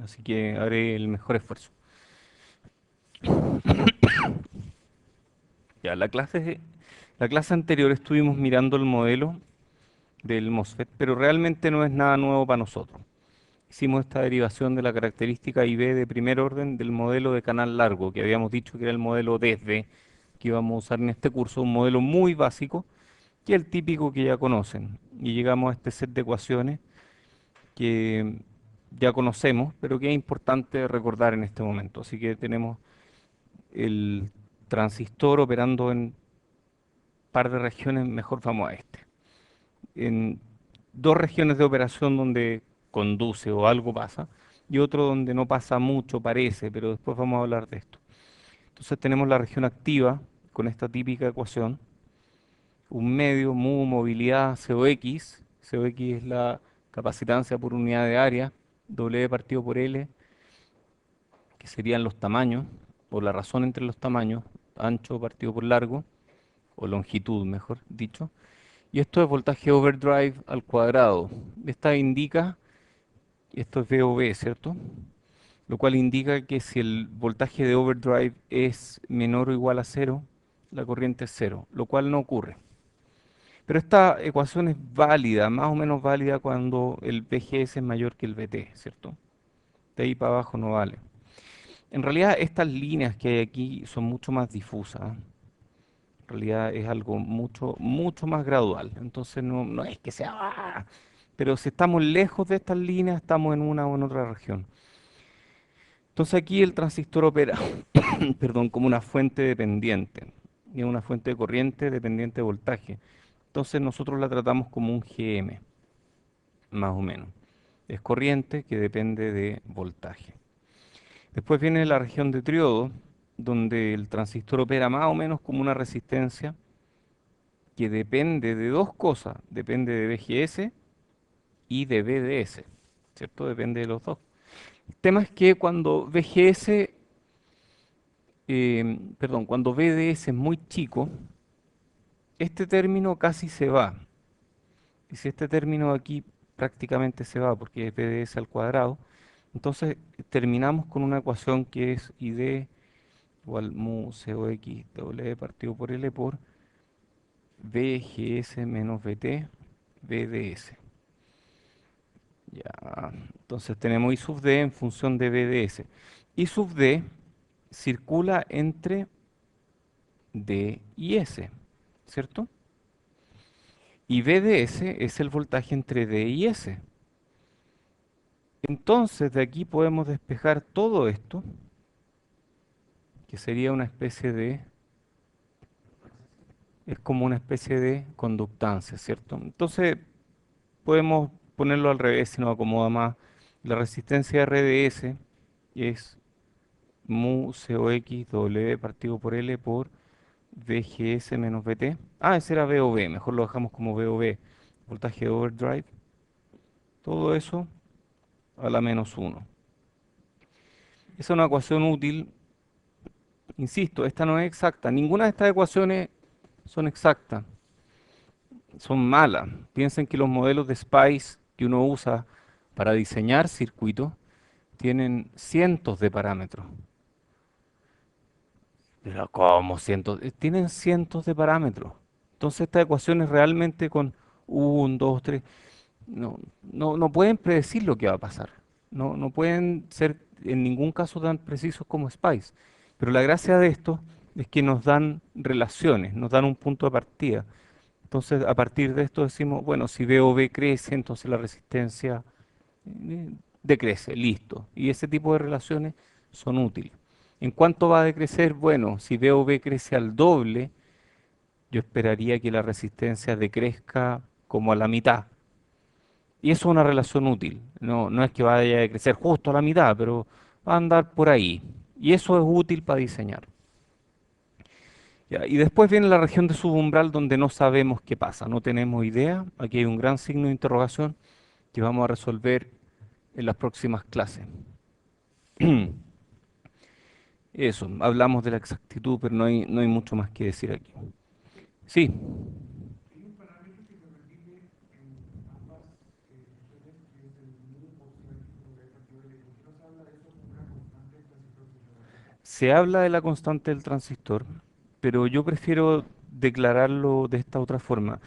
Así que haré el mejor esfuerzo. Ya, la clase anterior estuvimos mirando el modelo del MOSFET, pero realmente no es nada nuevo para nosotros. Hicimos esta derivación de la característica IB de primer orden del modelo de canal largo, que habíamos dicho que era el modelo desde que íbamos a usar en este curso, un modelo muy básico, que es el típico que ya conocen. Y llegamos a este set de ecuaciones que ya conocemos, pero que es importante recordar en este momento. Así que tenemos el transistor operando en un par de regiones, mejor vamos a este. En dos regiones de operación donde conduce o algo pasa, y otro donde no pasa mucho, parece, pero después vamos a hablar de esto. Entonces tenemos la región activa con esta típica ecuación, un medio, mu, movilidad, COX. COX es la capacitancia por unidad de área, W partido por L, que serían los tamaños, o la razón entre los tamaños, ancho partido por largo, o longitud, mejor dicho. Y esto es voltaje overdrive al cuadrado. Esta indica, esto es VOV, ¿cierto? Lo cual indica que si el voltaje de overdrive es menor o igual a cero, la corriente es cero, lo cual no ocurre. Pero esta ecuación es válida, más o menos válida cuando el VGS es mayor que el VT, ¿cierto? De ahí para abajo no vale. En realidad estas líneas que hay aquí son mucho más difusas. En realidad es algo mucho, mucho más gradual. Entonces no es que sea... ¡ah! Pero si estamos lejos de estas líneas, estamos en una o en otra región. Entonces aquí el transistor opera, perdón, como una fuente dependiente. Y es una fuente de corriente dependiente de voltaje. Entonces nosotros la tratamos como un GM, más o menos. Es corriente que depende de voltaje. Después viene la región de triodo, donde el transistor opera más o menos como una resistencia que depende de dos cosas. Depende de VGS y de VDS, ¿cierto? Depende de los dos. El tema es que cuando VGS, perdón, cuando VDS es muy chico, este término casi se va. Y si este término de aquí prácticamente se va porque es VDS al cuadrado, entonces terminamos con una ecuación que es ID igual mu COX W partido por L por VGS menos VT VDS. Ya, entonces tenemos I sub D en función de VDS. I sub D circula entre D y S, ¿cierto? Y VDS es el voltaje entre D y S. Entonces de aquí podemos despejar todo esto, que sería una especie de, es como una especie de conductancia, ¿cierto? Entonces podemos ponerlo al revés si nos acomoda más. La resistencia RDS es mu COX W partido por L por VGS menos VT. Ah, ese era VOV, mejor lo dejamos como VOV. Voltaje de overdrive. Todo eso a la menos uno. Esa es una ecuación útil. Insisto, esta no es exacta. Ninguna de estas ecuaciones son exactas. Son malas. Piensen que los modelos de SPICE que uno usa para diseñar circuitos tienen cientos de parámetros. Pero ¿cómo cientos? Tienen cientos de parámetros. Entonces estas ecuaciones realmente con un, 2, 3, no pueden predecir lo que va a pasar. No pueden ser en ningún caso tan precisos como SPICE. Pero la gracia de esto es que nos dan relaciones, nos dan un punto de partida. Entonces, a partir de esto decimos, bueno, si B o B crece, entonces la resistencia decrece, listo. Y ese tipo de relaciones son útiles. ¿En cuánto va a decrecer? Bueno, si B o B crece al doble, yo esperaría que la resistencia decrezca como a la mitad. Y eso es una relación útil. No es que vaya a decrecer justo a la mitad, pero va a andar por ahí. Y eso es útil para diseñar. Ya, y después viene la región de subumbral donde no sabemos qué pasa, no tenemos idea. Aquí hay un gran signo de interrogación que vamos a resolver en las próximas clases. Eso, hablamos de la exactitud, pero no hay mucho más que decir aquí. Sí, Se habla de la constante del transistor, pero yo prefiero declararlo de esta otra forma,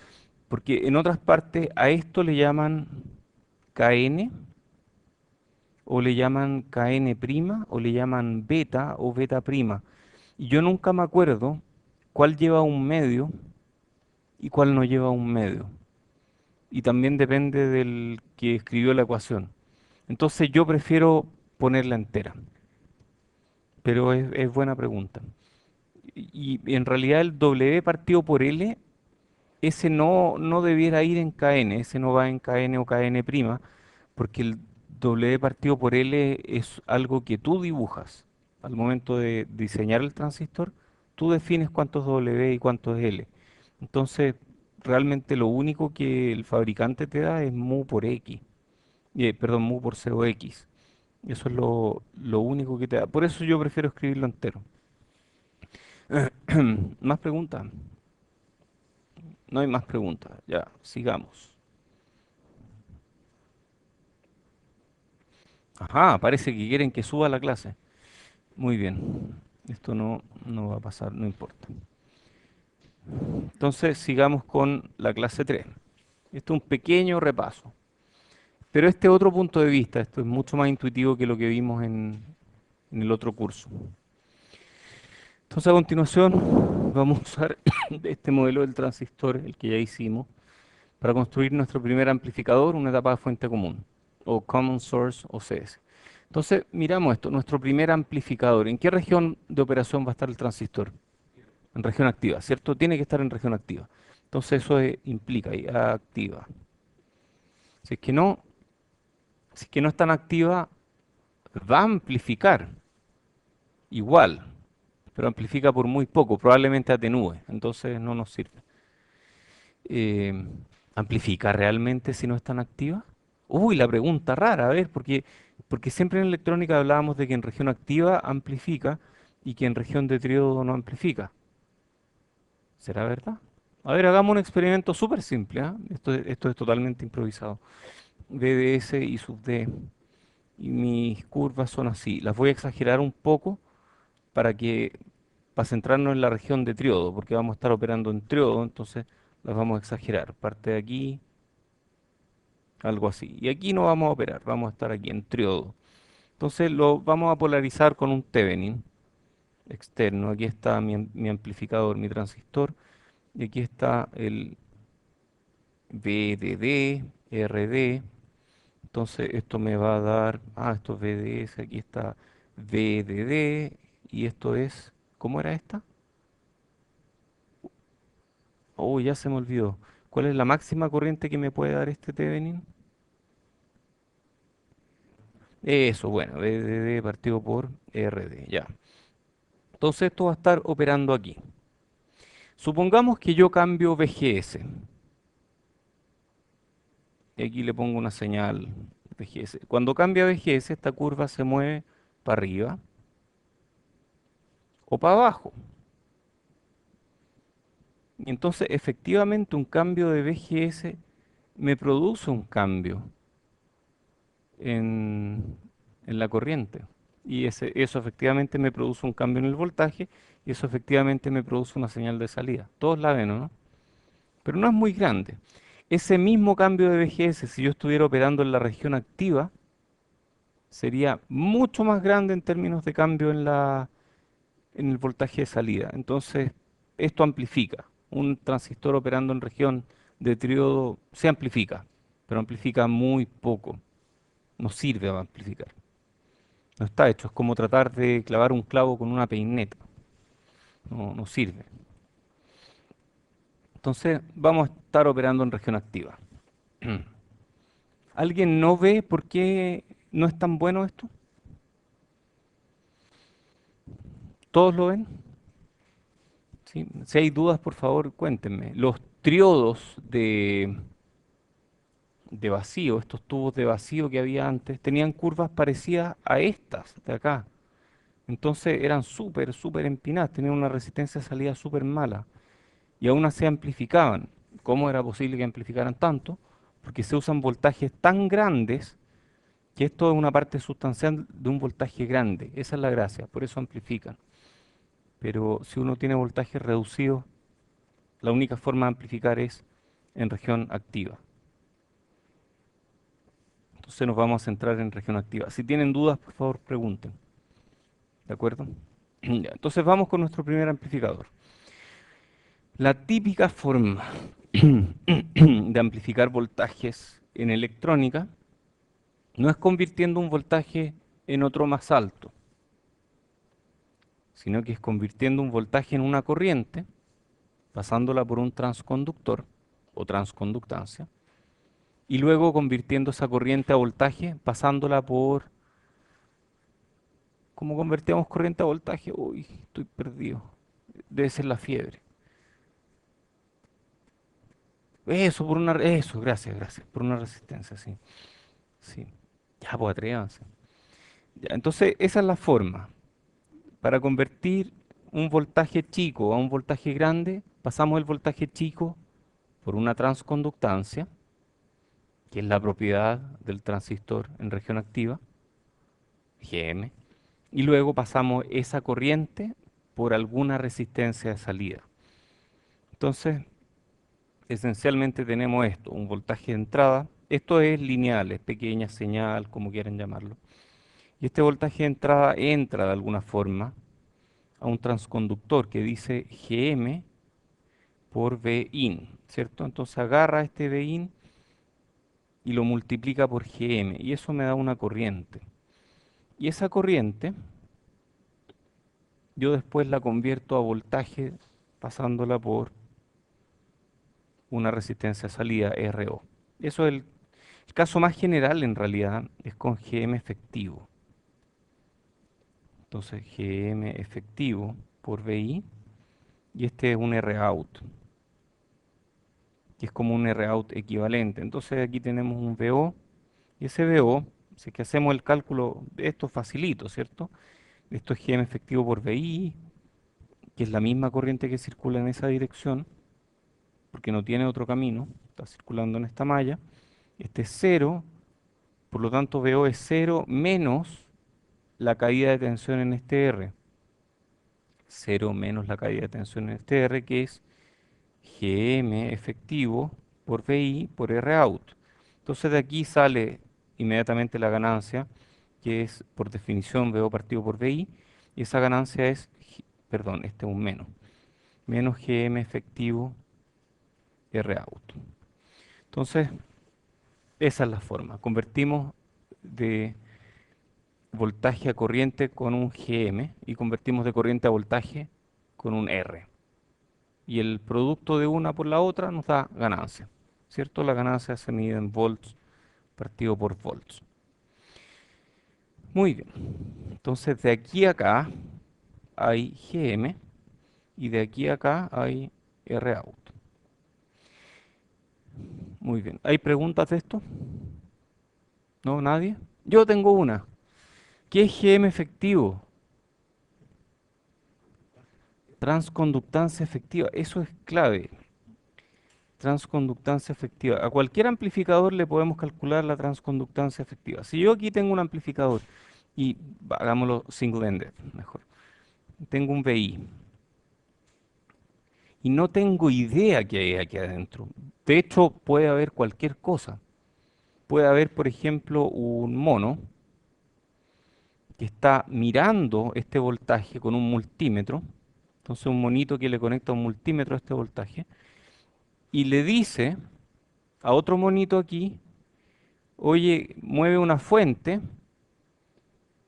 porque en otras partes a esto le llaman Kn, o le llaman Kn', o le llaman beta o beta prima. Y yo nunca me acuerdo cuál lleva un medio y cuál no lleva un medio. Y también depende del que escribió la ecuación. Entonces yo prefiero ponerla entera, pero es buena pregunta. Y en realidad el W partido por L, ese no debiera ir en Kn, ese no va en Kn o Kn', porque el W partido por L es algo que tú dibujas. Al momento de diseñar el transistor, tú defines cuánto es W y cuánto es L. Entonces, realmente lo único que el fabricante te da es mu por X, perdón, mu por 0x. Eso es lo único que te da. Por eso yo prefiero escribirlo entero. ¿Más preguntas? No hay más preguntas. Ya, sigamos. Ajá, parece que quieren que suba la clase. Muy bien. Esto no va a pasar, no importa. Entonces, sigamos con la clase 3. Esto es un pequeño repaso. Pero este otro punto de vista, esto es mucho más intuitivo que lo que vimos en el otro curso. Entonces, a continuación, vamos a usar este modelo del transistor, el que ya hicimos, para construir nuestro primer amplificador, una etapa de fuente común, o Common Source o CS. Entonces, miramos esto, nuestro primer amplificador. ¿En qué región de operación va a estar el transistor? En región activa, ¿cierto? Tiene que estar en región activa. Entonces, eso implica ahí, activa. Si es que no, si es que no es tan activa, va a amplificar igual, pero amplifica por muy poco, probablemente atenúe, entonces no nos sirve. Eh, ¿Amplifica realmente si no es tan activa? Uy, la pregunta rara, a ver, porque siempre en electrónica hablábamos de que en región activa amplifica y que en región de tríodo no amplifica. ¿Será verdad? A ver, hagamos un experimento súper simple, ¿ah? Esto es totalmente improvisado. BDS y sub D. Y mis curvas son así. Las voy a exagerar un poco para para centrarnos en la región de triodo, porque vamos a estar operando en triodo, entonces las vamos a exagerar. Parte de aquí, algo así. Y aquí no vamos a operar, vamos a estar aquí en triodo. Entonces lo vamos a polarizar con un Thevenin externo. Aquí está mi amplificador, mi transistor, y aquí está el VDD, RD. Entonces esto me va a dar, esto es VDS, aquí está VDD, y esto es, ¿cómo era esta? Oh, ya se me olvidó. ¿Cuál es la máxima corriente que me puede dar este Thevenin? Eso, bueno, VDD partido por RD, ya. Entonces esto va a estar operando aquí. Supongamos que yo cambio VGS. Y aquí le pongo una señal VGS. Cuando cambia VGS, esta curva se mueve para arriba o para abajo. Y entonces, efectivamente, un cambio de VGS me produce un cambio en, en la corriente. Y eso efectivamente me produce un cambio en el voltaje y eso efectivamente me produce una señal de salida. Todos la ven, ¿no? Pero no es muy grande. Ese mismo cambio de VGS, si yo estuviera operando en la región activa, sería mucho más grande en términos de cambio en el voltaje de salida. Entonces, esto amplifica. Un transistor operando en región de triodo se amplifica, pero amplifica muy poco. No sirve para amplificar. No está hecho. Es como tratar de clavar un clavo con una peineta. No sirve. Entonces, vamos a estar operando en región activa. ¿Alguien no ve por qué no es tan bueno esto? ¿Todos lo ven? ¿Sí? Si hay dudas, por favor, cuéntenme. Los triodos de vacío, estos tubos de vacío que había antes, tenían curvas parecidas a estas de acá. Entonces eran súper empinadas, tenían una resistencia de salida súper mala. Y aún así amplificaban. ¿Cómo era posible que amplificaran tanto? Porque se usan voltajes tan grandes que esto es una parte sustancial de un voltaje grande. Esa es la gracia, por eso amplifican. Pero si uno tiene voltajes reducidos, la única forma de amplificar es en región activa. Entonces nos vamos a centrar en región activa. Si tienen dudas, por favor, pregunten. ¿De acuerdo? Ya, entonces vamos con nuestro primer amplificador. La típica forma de amplificar voltajes en electrónica no es convirtiendo un voltaje en otro más alto, sino que es convirtiendo un voltaje en una corriente, pasándola por un transconductor o transconductancia, y luego convirtiendo esa corriente a voltaje, pasándola por... ¿Cómo convertíamos corriente a voltaje? Uy, estoy perdido. Debe ser la fiebre. Eso, gracias, gracias. Por una resistencia, sí. Sí. Ya, pues atrévanse. Ya, entonces, esa es la forma. Para convertir un voltaje chico a un voltaje grande, pasamos el voltaje chico por una transconductancia, que es la propiedad del transistor en región activa, Gm, y luego pasamos esa corriente por alguna resistencia de salida. Entonces, esencialmente tenemos esto, un voltaje de entrada. Esto es lineal, es pequeña señal, como quieran llamarlo. Y este voltaje de entrada entra de alguna forma a un transconductor que dice Gm por Vin, ¿cierto? Entonces agarra este Vin y lo multiplica por Gm y eso me da una corriente. Y esa corriente yo después la convierto a voltaje pasándola por una resistencia de salida RO. Eso es el caso más general en realidad, es con Gm efectivo. Entonces Gm efectivo por Vi y este es un Rout, que es como un Rout equivalente. Entonces aquí tenemos un VO y ese VO, si es que hacemos el cálculo de esto facilito, ¿cierto? Esto es Gm efectivo por Vi, que es la misma corriente que circula en esa dirección, porque no tiene otro camino, está circulando en esta malla. Este es cero, por lo tanto VO es cero menos la caída de tensión en este R. Cero menos la caída de tensión en este R, que es Gm efectivo por Vi por Rout. Entonces de aquí sale inmediatamente la ganancia, que es por definición VO partido por Vi, y esa ganancia es, perdón, este es un menos Gm efectivo Rout. Entonces, esa es la forma. Convertimos de voltaje a corriente con un Gm y convertimos de corriente a voltaje con un R. Y el producto de una por la otra nos da ganancia, ¿cierto? La ganancia se mide en volts partido por volts. Muy bien. Entonces, de aquí a acá hay Gm y de aquí a acá hay Rout. Muy bien. ¿Hay preguntas de esto? ¿No? ¿Nadie? Yo tengo una. ¿Qué es Gm efectivo? Transconductancia efectiva. Eso es clave. Transconductancia efectiva. A cualquier amplificador le podemos calcular la transconductancia efectiva. Si yo aquí tengo un amplificador y hagámoslo single-ended, mejor. Tengo un VI y no tengo idea qué hay aquí adentro. De hecho, puede haber cualquier cosa. Puede haber, por ejemplo, un mono que está mirando este voltaje con un multímetro. Entonces, un monito que le conecta un multímetro a este voltaje y le dice a otro monito aquí, oye, mueve una fuente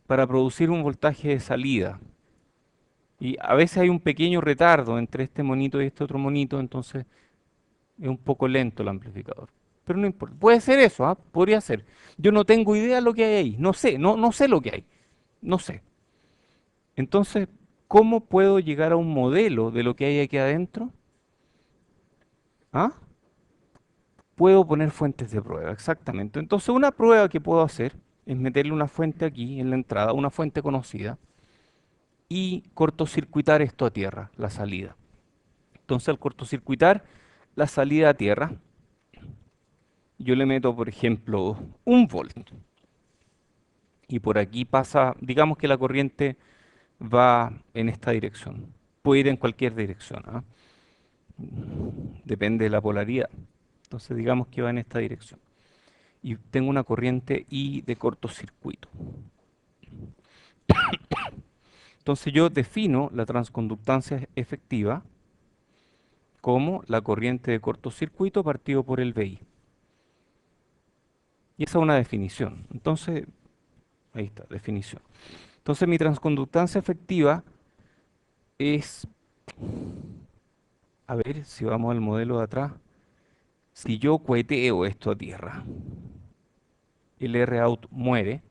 para producir un voltaje de salida. Y a veces hay un pequeño retardo entre este monito y este otro monito, entonces es un poco lento el amplificador. Pero no importa. Puede ser eso, ¿ah? Podría ser. Yo no tengo idea de lo que hay ahí. No sé, no sé lo que hay. No sé. Entonces, ¿cómo puedo llegar a un modelo de lo que hay aquí adentro? ¿Ah? Puedo poner fuentes de prueba, exactamente. Entonces, una prueba que puedo hacer es meterle una fuente aquí en la entrada, una fuente conocida, y cortocircuitar esto a tierra, la salida. Entonces, al cortocircuitar la salida a tierra, yo le meto, por ejemplo, un volt. y por aquí pasa, digamos que la corriente va en esta dirección. Puede ir en cualquier dirección, ¿ah? Depende de la polaridad. Entonces digamos que va en esta dirección. Y tengo una corriente I de cortocircuito. Entonces yo defino la transconductancia efectiva como la corriente de cortocircuito partido por el VI. Y esa es una definición. Entonces, ahí está, definición. Entonces mi transconductancia efectiva es, a ver si vamos al modelo de atrás, si yo coheteo esto a tierra, el Rout muere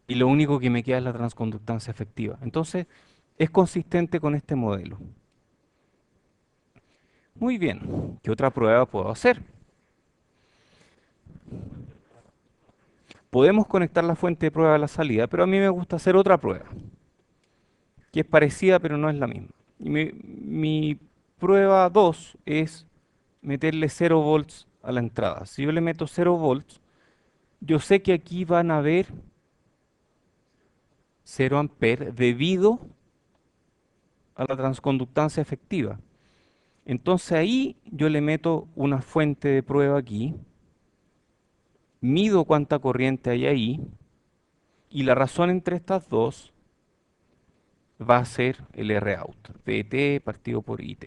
y lo único que me queda es la transconductancia efectiva. Entonces, es consistente con este modelo. Muy bien, ¿qué otra prueba puedo hacer? Podemos conectar la fuente de prueba a la salida, pero a mí me gusta hacer otra prueba, que es parecida pero no es la misma. Y mi prueba 2 es meterle 0 volts a la entrada. Si yo le meto 0 volts, yo sé que aquí van a haber 0 amperes debido a la transconductancia efectiva. Entonces ahí yo le meto una fuente de prueba aquí, mido cuánta corriente hay ahí, y la razón entre estas dos va a ser el Rout, VT partido por IT.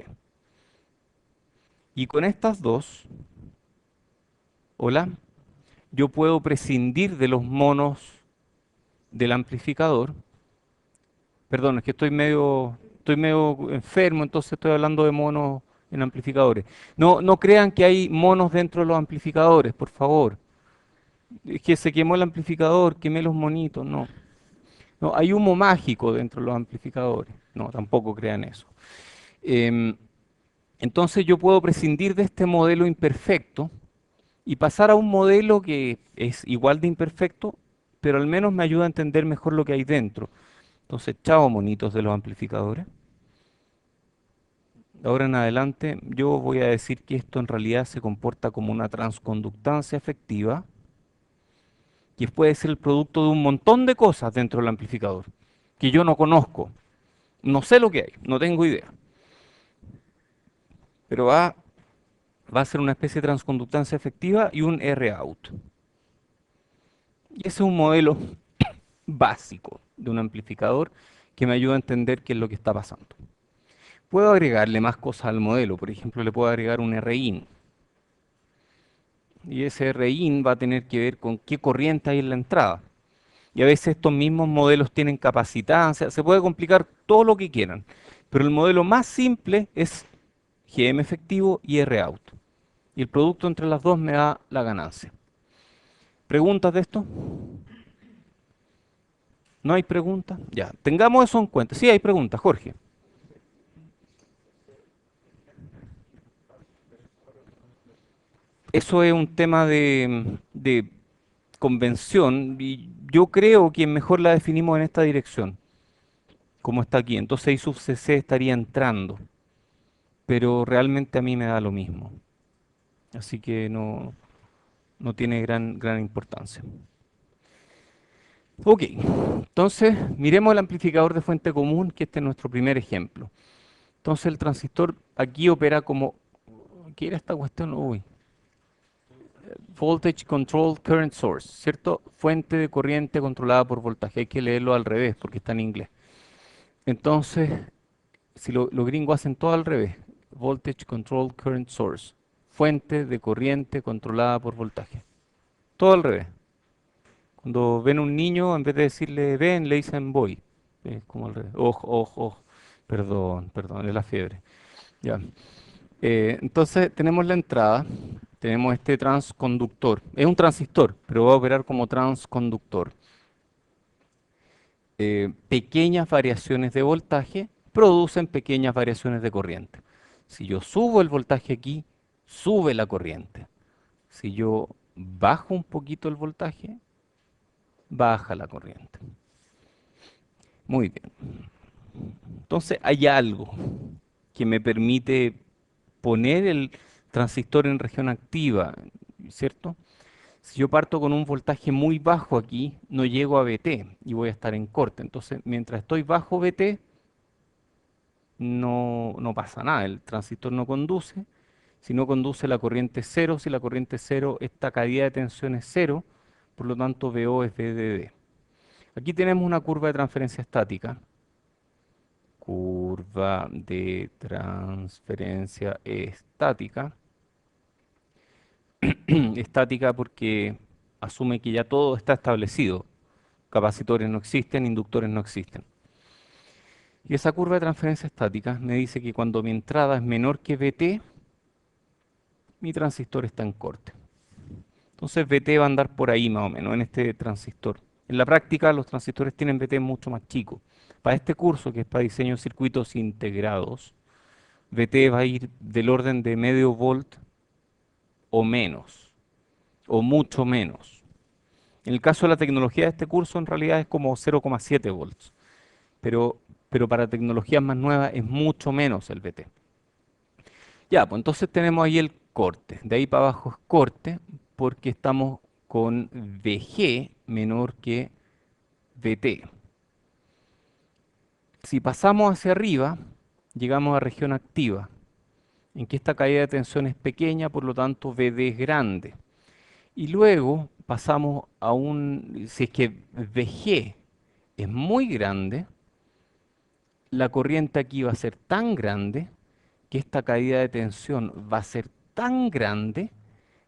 Y con estas dos, hola, yo puedo prescindir de los monos del amplificador. Perdón, es que estoy medio enfermo, entonces estoy hablando de monos en amplificadores. No, no crean que hay monos dentro de los amplificadores, por favor. Es que se quemó el amplificador, quemé los monitos, no. No, hay humo mágico dentro de los amplificadores. No, tampoco crean eso. Em, entonces yo puedo prescindir de este modelo imperfecto y pasar a un modelo que es igual de imperfecto, pero al menos me ayuda a entender mejor lo que hay dentro. Entonces, chao monitos de los amplificadores. De ahora en adelante yo voy a decir que esto en realidad se comporta como una transconductancia efectiva, que puede ser el producto de un montón de cosas dentro del amplificador, que yo no conozco, no sé lo que hay, no tengo idea, pero va a ser una especie de transconductancia efectiva y un Rout. Y ese es un modelo básico de un amplificador que me ayuda a entender qué es lo que está pasando. Puedo agregarle más cosas al modelo, por ejemplo, le puedo agregar un Rin. Y ese Rin va a tener que ver con qué corriente hay en la entrada. Y a veces estos mismos modelos tienen capacitancia, se puede complicar todo lo que quieran. Pero el modelo más simple es GM efectivo y Rout. Y el producto entre las dos me da la ganancia. ¿Preguntas de esto? ¿No hay preguntas? Ya, tengamos eso en cuenta. Sí, hay preguntas, Jorge. Eso es un tema de convención y yo creo que mejor la definimos en esta dirección, como está aquí. Entonces I sub CC estaría entrando, pero realmente a mí me da lo mismo. Así que no, no tiene gran importancia. Ok, entonces miremos el amplificador de fuente común, que este es nuestro primer ejemplo. Entonces el transistor aquí opera como... ¿Qué era esta cuestión? Uy, Voltage Control Current Source, ¿cierto? Fuente de corriente controlada por voltaje. Hay que leerlo al revés porque está en inglés. Entonces, si los gringos hacen todo al revés, Voltage Control Current Source, fuente de corriente controlada por voltaje. Todo al revés. Cuando ven un niño, en vez de decirle ven, le dicen voy. Es como al revés. Ojo, ojo, ojo. Perdón, es la fiebre. Ya. Entonces tenemos la entrada, tenemos este transconductor. Es un transistor, pero va a operar como transconductor. Pequeñas variaciones de voltaje producen pequeñas variaciones de corriente. Si yo subo el voltaje aquí, sube la corriente. Si yo bajo un poquito el voltaje, baja la corriente. Muy bien. Entonces hay algo que me permite poner el transistor en región activa, ¿cierto? Si yo parto con un voltaje muy bajo aquí, no llego a VT y voy a estar en corte. Entonces, mientras estoy bajo VT, no pasa nada. El transistor no conduce. Si no conduce, la corriente es cero. Si la corriente es cero, esta caída de tensión es cero. Por lo tanto, VO es VDD. Aquí tenemos una curva de transferencia estática. Curva de transferencia estática. Estática porque asume que ya todo está establecido. Capacitores no existen, inductores no existen. Y esa curva de transferencia estática me dice que cuando mi entrada es menor que VT, mi transistor está en corte. Entonces VT va a andar por ahí más o menos en este transistor. En la práctica los transistores tienen VT mucho más chico. Para este curso, que es para diseño de circuitos integrados, VT va a ir del orden de medio volt o menos, o mucho menos. En el caso de la tecnología de este curso, en realidad es como 0,7 volts, pero, pero para tecnologías más nuevas es mucho menos el VT. Ya, pues entonces tenemos ahí el corte. De ahí para abajo es corte porque estamos con VG menor que VT. Si pasamos hacia arriba, llegamos a región activa, en que esta caída de tensión es pequeña, por lo tanto VD es grande. Y luego pasamos a si es que VG es muy grande, la corriente aquí va a ser tan grande que esta caída de tensión va a ser tan grande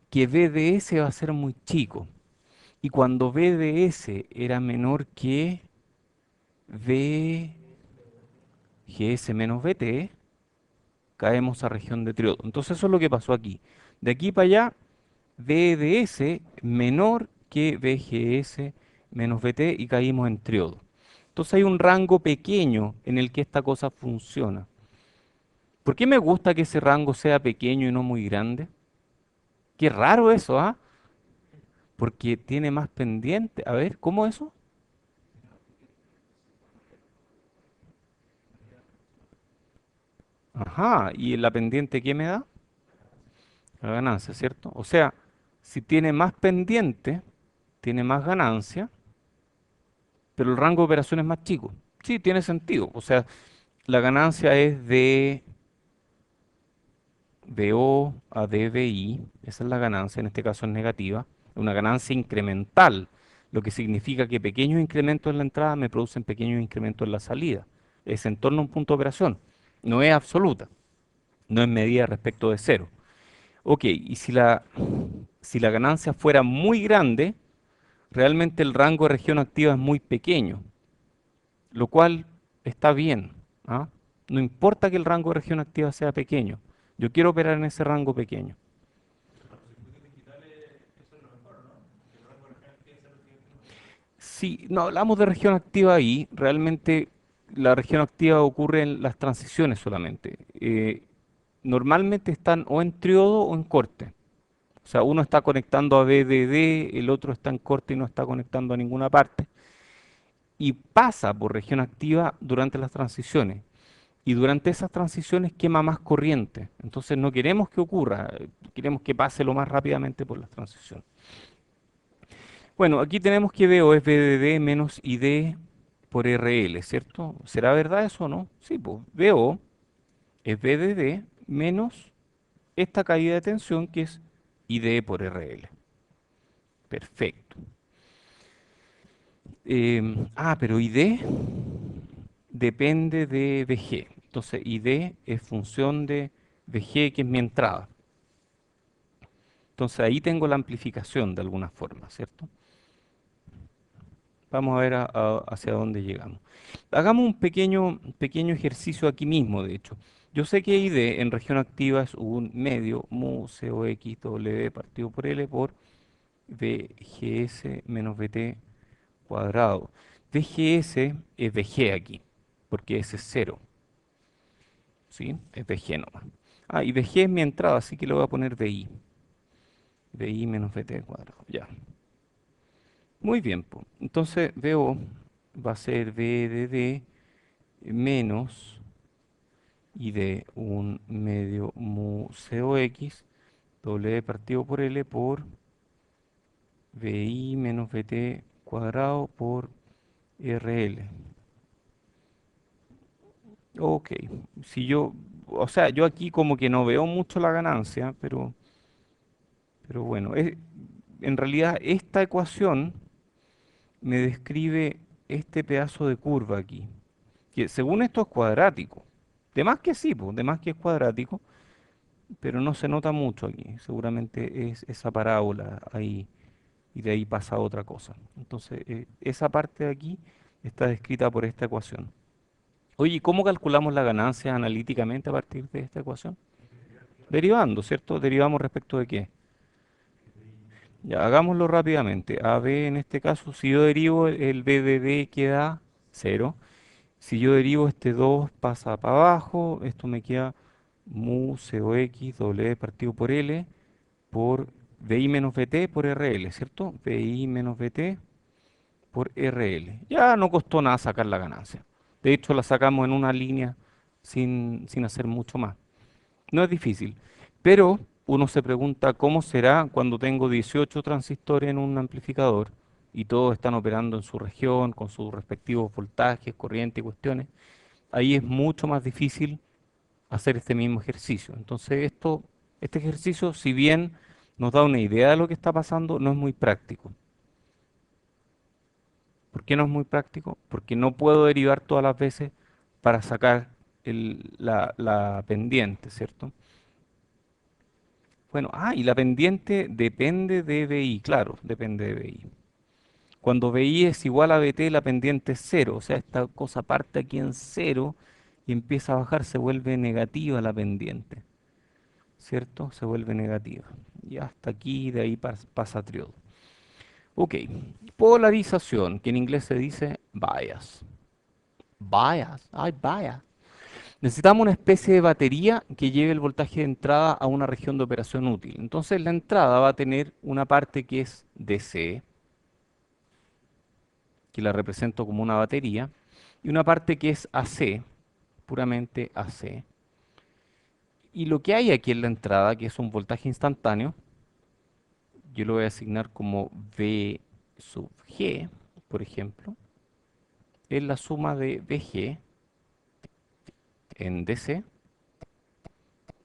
que VDS va a ser muy chico. Y cuando VDS era menor que VGS menos VT, caemos a región de triodo. Entonces eso es lo que pasó aquí. De aquí para allá, VDS menor que VGS menos VT y caímos en triodo. Entonces hay un rango pequeño en el que esta cosa funciona. ¿Por qué me gusta que ese rango sea pequeño y no muy grande? Qué raro eso, ¿ah? Porque tiene más pendiente. A ver, ¿cómo eso? Ajá, ¿y la pendiente qué me da? La ganancia, ¿cierto? O sea, si tiene más pendiente, tiene más ganancia, pero el rango de operación es más chico. Sí, tiene sentido. O sea, la ganancia es de BO a DBI, esa es la ganancia, en este caso es negativa, una ganancia incremental, lo que significa que pequeños incrementos en la entrada me producen pequeños incrementos en la salida. Es en torno a un punto de operación, no es absoluta, no es medida respecto de cero. Ok, y si la ganancia fuera muy grande, realmente el rango de región activa es muy pequeño, lo cual está bien, ¿ah? No importa que el rango de región activa sea pequeño, yo quiero operar en ese rango pequeño. Si no hablamos de región activa ahí, realmente la región activa ocurre en las transiciones solamente. Normalmente están o en triodo o en corte. O sea, uno está conectando a VDD, el otro está en corte y no está conectando a ninguna parte. Y pasa por región activa durante las transiciones. Y durante esas transiciones quema más corriente. Entonces no queremos que ocurra, queremos que pase lo más rápidamente por las transiciones. Bueno, aquí tenemos que VO es VDD menos ID por RL, ¿cierto? ¿Será verdad eso o no? Sí, pues VO es VDD menos esta caída de tensión que es ID por RL. Perfecto. Pero ID depende de VG. Entonces ID es función de VG, que es mi entrada. Entonces ahí tengo la amplificación de alguna forma, ¿cierto? Vamos a ver hacia dónde llegamos. Hagamos un pequeño ejercicio aquí mismo, de hecho. Yo sé que ID en región activa es un medio mu COX W partido por L por VGS menos VT cuadrado. VGS es VG aquí, porque ese es cero, ¿sí? Es VG nomás. Y VG es mi entrada, así que le voy a poner VI. VI menos VT cuadrado, ya. Muy bien, po. Entonces VO va a ser VDD menos y de un medio mu COX W partido por L por VI menos VT cuadrado por RL. Ok, si yo, o sea, yo aquí como que no veo mucho la ganancia, pero bueno, en realidad esta ecuación me describe este pedazo de curva aquí, que según esto es cuadrático. De más que sí, pues, de más que es cuadrático, pero no se nota mucho aquí. Seguramente es esa parábola ahí y de ahí pasa otra cosa. Entonces, esa parte de aquí está descrita por esta ecuación. Oye, ¿y cómo calculamos la ganancia analíticamente a partir de esta ecuación? Derivando, ¿cierto? ¿Derivamos respecto de qué? Ya, hagámoslo rápidamente. A B en este caso, si yo derivo el B de D queda cero. Si yo derivo este 2 pasa para abajo, esto me queda mu COX W partido por L por VI menos VT por RL, ¿cierto? VI menos VT por RL. Ya no costó nada sacar la ganancia. De hecho, la sacamos en una línea sin hacer mucho más. No es difícil, pero uno se pregunta cómo será cuando tengo 18 transistores en un amplificador y todos están operando en su región con sus respectivos voltajes, corrientes y cuestiones. Ahí es mucho más difícil hacer este mismo ejercicio. Entonces, este ejercicio, si bien nos da una idea de lo que está pasando, no es muy práctico. ¿Por qué no es muy práctico? Porque no puedo derivar todas las veces para sacar la pendiente, ¿cierto? Bueno, y la pendiente depende de BI, claro, depende de BI. Cuando BI es igual a BT, la pendiente es cero, o sea, esta cosa parte aquí en cero y empieza a bajar, se vuelve negativa la pendiente, ¿cierto? Se vuelve negativa. Y hasta aquí, de ahí pasa triodo. Ok, polarización, que en inglés se dice bias. Bias, ay, bias. Necesitamos una especie de batería que lleve el voltaje de entrada a una región de operación útil. Entonces la entrada va a tener una parte que es DC, que la represento como una batería, y una parte que es AC, puramente AC. Y lo que hay aquí en la entrada, que es un voltaje instantáneo, yo lo voy a asignar como V sub G, por ejemplo, es la suma de VG en DC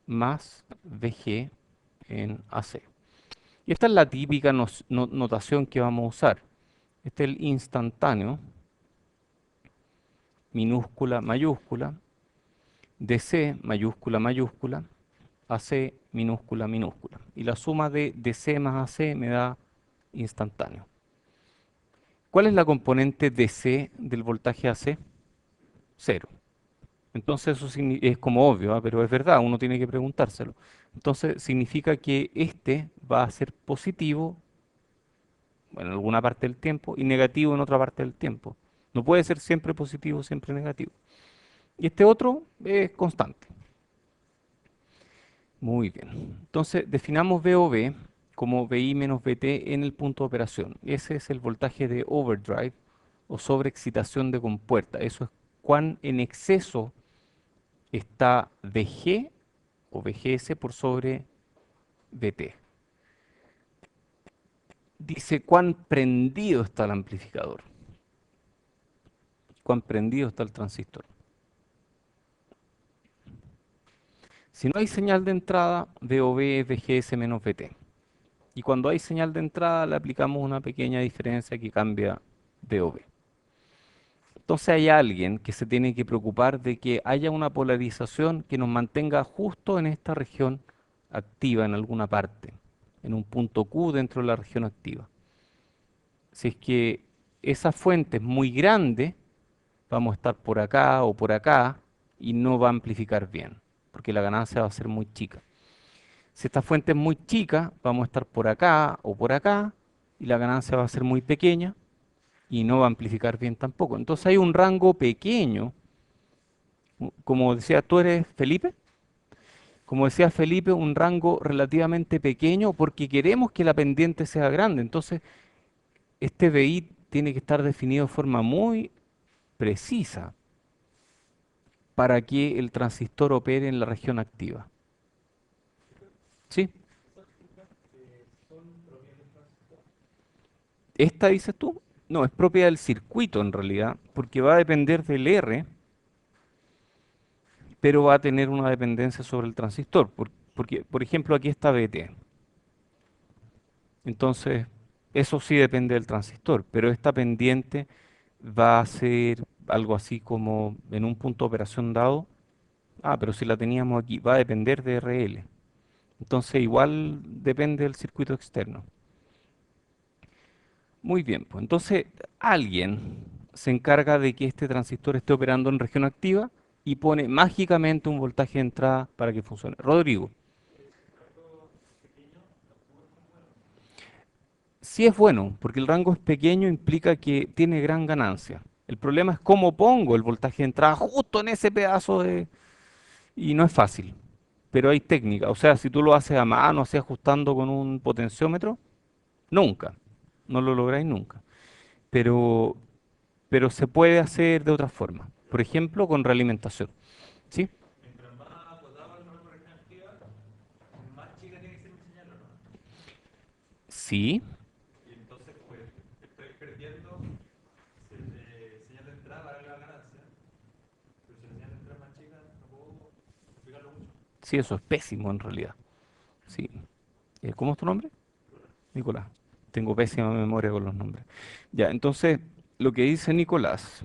más VG en AC. Y esta es la típica notación que vamos a usar. Este es el instantáneo, minúscula, mayúscula, DC, mayúscula, mayúscula, AC, minúscula, minúscula. Y la suma de DC más AC me da instantáneo. ¿Cuál es la componente DC del voltaje AC? Cero. Entonces eso es como obvio, pero es verdad, uno tiene que preguntárselo. Entonces significa que este va a ser positivo en alguna parte del tiempo y negativo en otra parte del tiempo. No puede ser siempre positivo, siempre negativo. Y este otro es constante. Muy bien. Entonces definamos VOB como VI menos VT en el punto de operación. Ese es el voltaje de overdrive o sobreexcitación de compuerta. Eso es cuán en exceso está VG o VGS por sobre VT. Dice cuán prendido está el amplificador, cuán prendido está el transistor. Si no hay señal de entrada, VOB es VGS menos VT. Y cuando hay señal de entrada, le aplicamos una pequeña diferencia que cambia VOB. Entonces hay alguien que se tiene que preocupar de que haya una polarización que nos mantenga justo en esta región activa en alguna parte, en un punto Q dentro de la región activa. Si es que esa fuente es muy grande, vamos a estar por acá o por acá y no va a amplificar bien, porque la ganancia va a ser muy chica. Si esta fuente es muy chica, vamos a estar por acá o por acá y la ganancia va a ser muy pequeña y no va a amplificar bien tampoco. Entonces hay un rango pequeño, como decía, tú eres Felipe, como decía Felipe, un rango relativamente pequeño porque queremos que la pendiente sea grande. Entonces este BI tiene que estar definido de forma muy precisa para que el transistor opere en la región activa. ¿Sí? Esta, dices tú, no, es propia del circuito en realidad, porque va a depender del R, pero va a tener una dependencia sobre el transistor. Porque, por ejemplo, aquí está BT. Entonces, eso sí depende del transistor, pero esta pendiente va a ser algo así como en un punto de operación dado. Ah, pero si la teníamos aquí, va a depender de RL. Entonces, igual depende del circuito externo. Muy bien, pues entonces alguien se encarga de que este transistor esté operando en región activa y pone mágicamente un voltaje de entrada para que funcione. Rodrigo, sí es bueno, porque el rango es pequeño, implica que tiene gran ganancia. El problema es cómo pongo el voltaje de entrada justo en ese pedazo de... Y no es fácil, pero hay técnica. O sea, si tú lo haces a mano, así ajustando con un potenciómetro, nunca. No lo lográis nunca. Pero, pero se puede hacer de otra forma. Por ejemplo, con realimentación. ¿Sí? Sí, sí, eso es pésimo en realidad. Sí. ¿Cómo es tu nombre? Nicolás. Tengo pésima memoria con los nombres. Ya, entonces, lo que dice Nicolás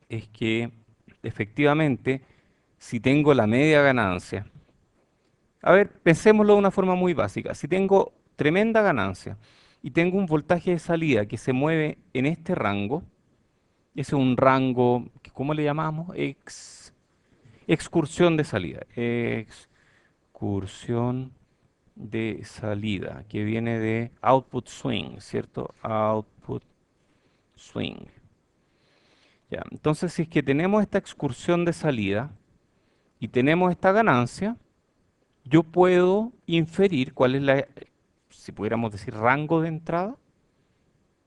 es que efectivamente, si tengo la media ganancia, a ver, pensémoslo de una forma muy básica. Si tengo tremenda ganancia y tengo un voltaje de salida que se mueve en este rango, ese es un rango, ¿cómo le llamamos? Excursión de salida. Excursión de salida, que viene de output swing, ¿cierto? Output swing. Ya, entonces, si es que tenemos esta excursión de salida y tenemos esta ganancia, yo puedo inferir cuál es la, si pudiéramos decir, rango de entrada,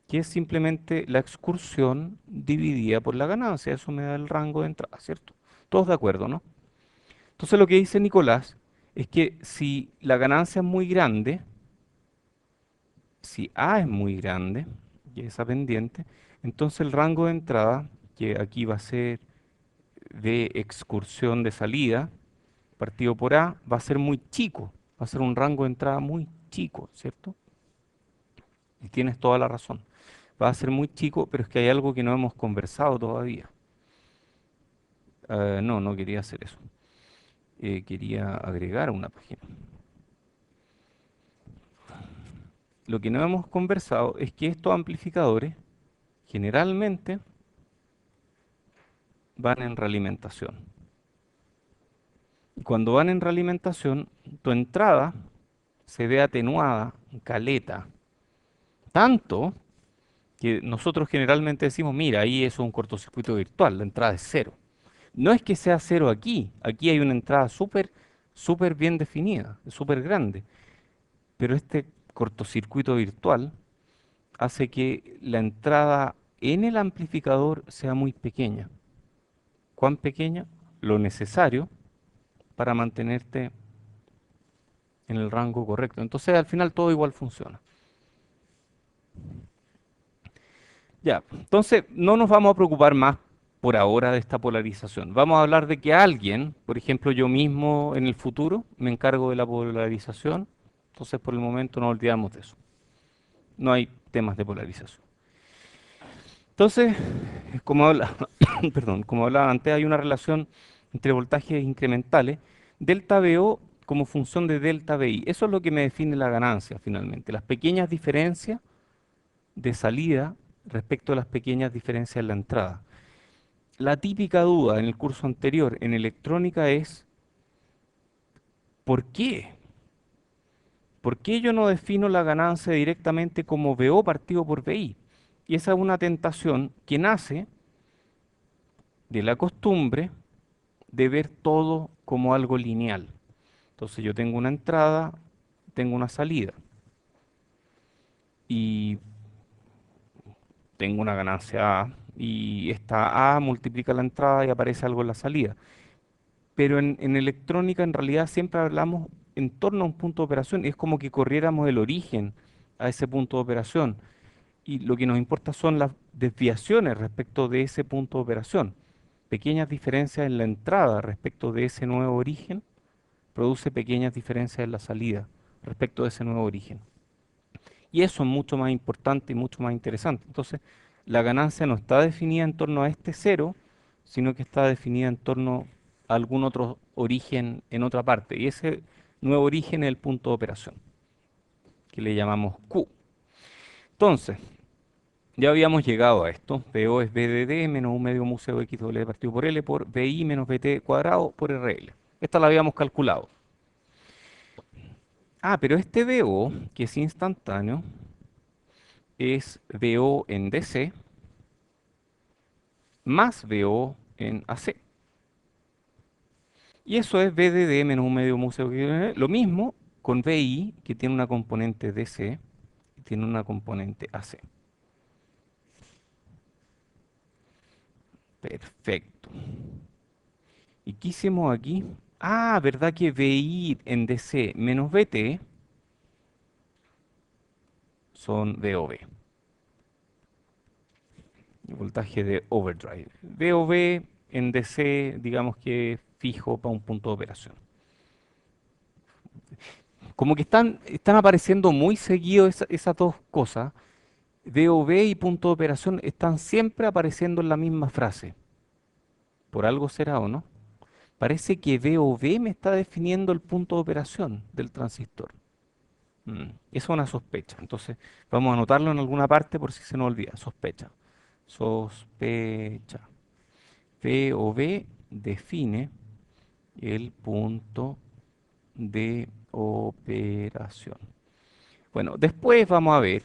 que es simplemente la excursión dividida por la ganancia. Eso me da el rango de entrada, ¿cierto? Todos de acuerdo, ¿no? Entonces lo que dice Nicolás es que si la ganancia es muy grande, si A es muy grande, y esa pendiente, entonces el rango de entrada, que aquí va a ser de excursión de salida, partido por A, va a ser muy chico, va a ser un rango de entrada muy chico, ¿cierto? Y tienes toda la razón. Va a ser muy chico, pero es que hay algo que no hemos conversado todavía. No, no quería hacer eso. Quería agregar una página. Lo que no hemos conversado es que estos amplificadores generalmente van en realimentación. Y cuando van en realimentación, tu entrada se ve atenuada, caleta, tanto que nosotros generalmente decimos, mira, ahí es un cortocircuito virtual, la entrada es cero. No es que sea cero aquí, aquí hay una entrada súper bien definida, súper grande, pero este cortocircuito virtual hace que la entrada en el amplificador sea muy pequeña. ¿Cuán pequeña? Lo necesario para mantenerte en el rango correcto. Entonces al final todo igual funciona. Ya, entonces no nos vamos a preocupar más por ahora de esta polarización. Vamos a hablar de que alguien, por ejemplo yo mismo en el futuro, me encargo de la polarización. Entonces por el momento no olvidamos de eso. No hay temas de polarización. Entonces, como habla, perdón, como hablaba antes, hay una relación entre voltajes incrementales, delta VO como función de delta VI. Eso es lo que me define la ganancia finalmente. Las pequeñas diferencias de salida respecto a las pequeñas diferencias en la entrada. La típica duda en el curso anterior en electrónica es ¿por qué? ¿Por qué yo no defino la ganancia directamente como VO partido por VI? Y esa es una tentación que nace de la costumbre de ver todo como algo lineal. Entonces yo tengo una entrada, tengo una salida y tengo una ganancia A y esta A multiplica la entrada y aparece algo en la salida. Pero en electrónica en realidad siempre hablamos en torno a un punto de operación. Es como que corriéramos el origen a ese punto de operación. Y lo que nos importa son las desviaciones respecto de ese punto de operación. Pequeñas diferencias en la entrada respecto de ese nuevo origen produce pequeñas diferencias en la salida respecto de ese nuevo origen. Y eso es mucho más importante y mucho más interesante. Entonces, la ganancia no está definida en torno a este cero, sino que está definida en torno a algún otro origen en otra parte. Y ese nuevo origen es el punto de operación, que le llamamos Q. Entonces, ya habíamos llegado a esto. BO es BDD menos un medio museo X doble partido por L por BI menos BT cuadrado por RL. Esta la habíamos calculado. Ah, pero este BO, que es instantáneo, es BO en DC más BO en AC. Y eso es BDD menos un medio museo. Lo mismo con BI, que tiene una componente DC y tiene una componente AC. Perfecto. ¿Y qué hicimos aquí? Ah, ¿verdad que BI en DC menos BT son VOV? El voltaje de overdrive. VOV en DC, digamos que es fijo para un punto de operación. Como que están apareciendo muy seguido esas dos cosas. VOV y punto de operación están siempre apareciendo en la misma frase. Por algo será o no. Parece que VOV me está definiendo el punto de operación del transistor. Eso es una sospecha. Entonces, vamos a anotarlo en alguna parte por si se nos olvida. Sospecha. Sospecha. VOV define el punto de operación. Bueno, después vamos a ver,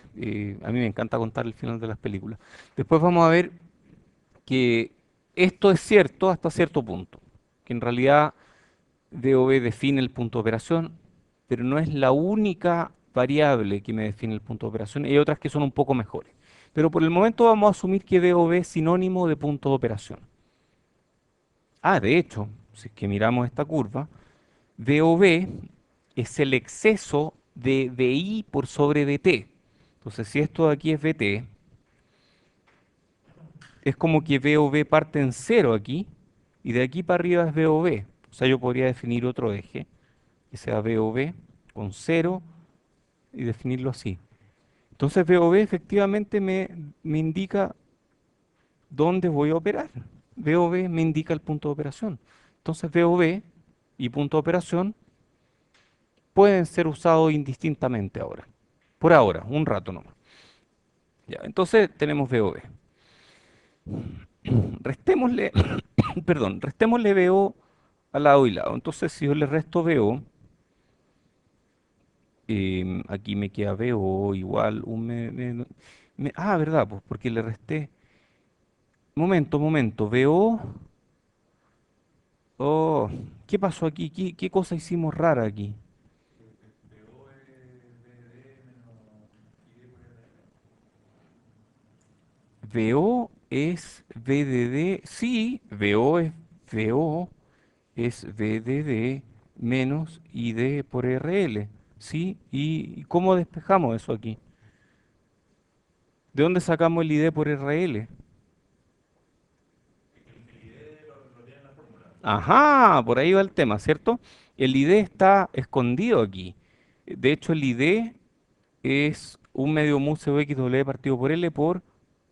a mí me encanta contar el final de las películas. Después vamos a ver que esto es cierto hasta cierto punto, que en realidad DOV define el punto de operación, pero no es la única variable que me define el punto de operación, hay otras que son un poco mejores. Pero por el momento vamos a asumir que DOV es sinónimo de punto de operación. Ah, de hecho, si es que miramos esta curva, VOV es el exceso de VI por sobre VT. Entonces, si esto de aquí es VT, es como que VOV parte en cero aquí, y de aquí para arriba es VOV. O sea, yo podría definir otro eje, que sea VOV con cero, y definirlo así. Entonces, VOV efectivamente me indica dónde voy a operar. VOV me indica el punto de operación. Entonces, VOV y punto de operación pueden ser usados indistintamente ahora. Por ahora, un rato nomás. Ya, entonces tenemos VOV. Restémosle, perdón, restémosle VO a lado y lado. Entonces, si yo le resto VO, aquí me queda VO igual ¿verdad? Pues porque le resté. Momento, VO. Oh, ¿qué pasó aquí? ¿Qué cosa hicimos rara aquí? VO es VDD, sí, VO es VDD menos ID por RL, ¿sí? ¿Y cómo despejamos eso aquí? ¿De dónde sacamos el ID por RL? Ajá, por ahí va el tema, ¿cierto? El ID está escondido aquí. De hecho, el ID es un medio mu C X W partido por L por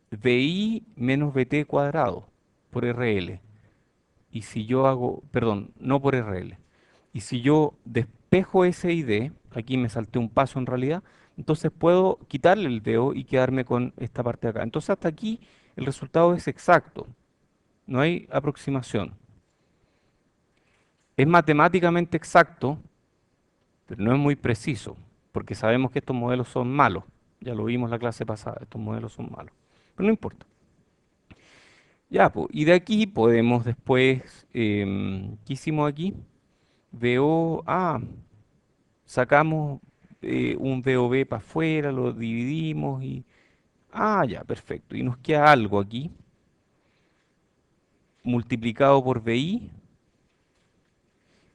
VI menos VT cuadrado por RL. Y si yo hago, perdón, no por RL. Y si yo despejo ese ID, aquí me salté un paso en realidad, entonces puedo quitarle el VO y quedarme con esta parte de acá. Entonces hasta aquí el resultado es exacto, no hay aproximación. Es matemáticamente exacto, pero no es muy preciso, porque sabemos que estos modelos son malos. Ya lo vimos la clase pasada, estos modelos son malos. Pero no importa. Ya, pues, y de aquí podemos después, ¿qué hicimos aquí? VO, sacamos un VOV para afuera, lo dividimos y... Ah, ya, perfecto. Y nos queda algo aquí, multiplicado por VI.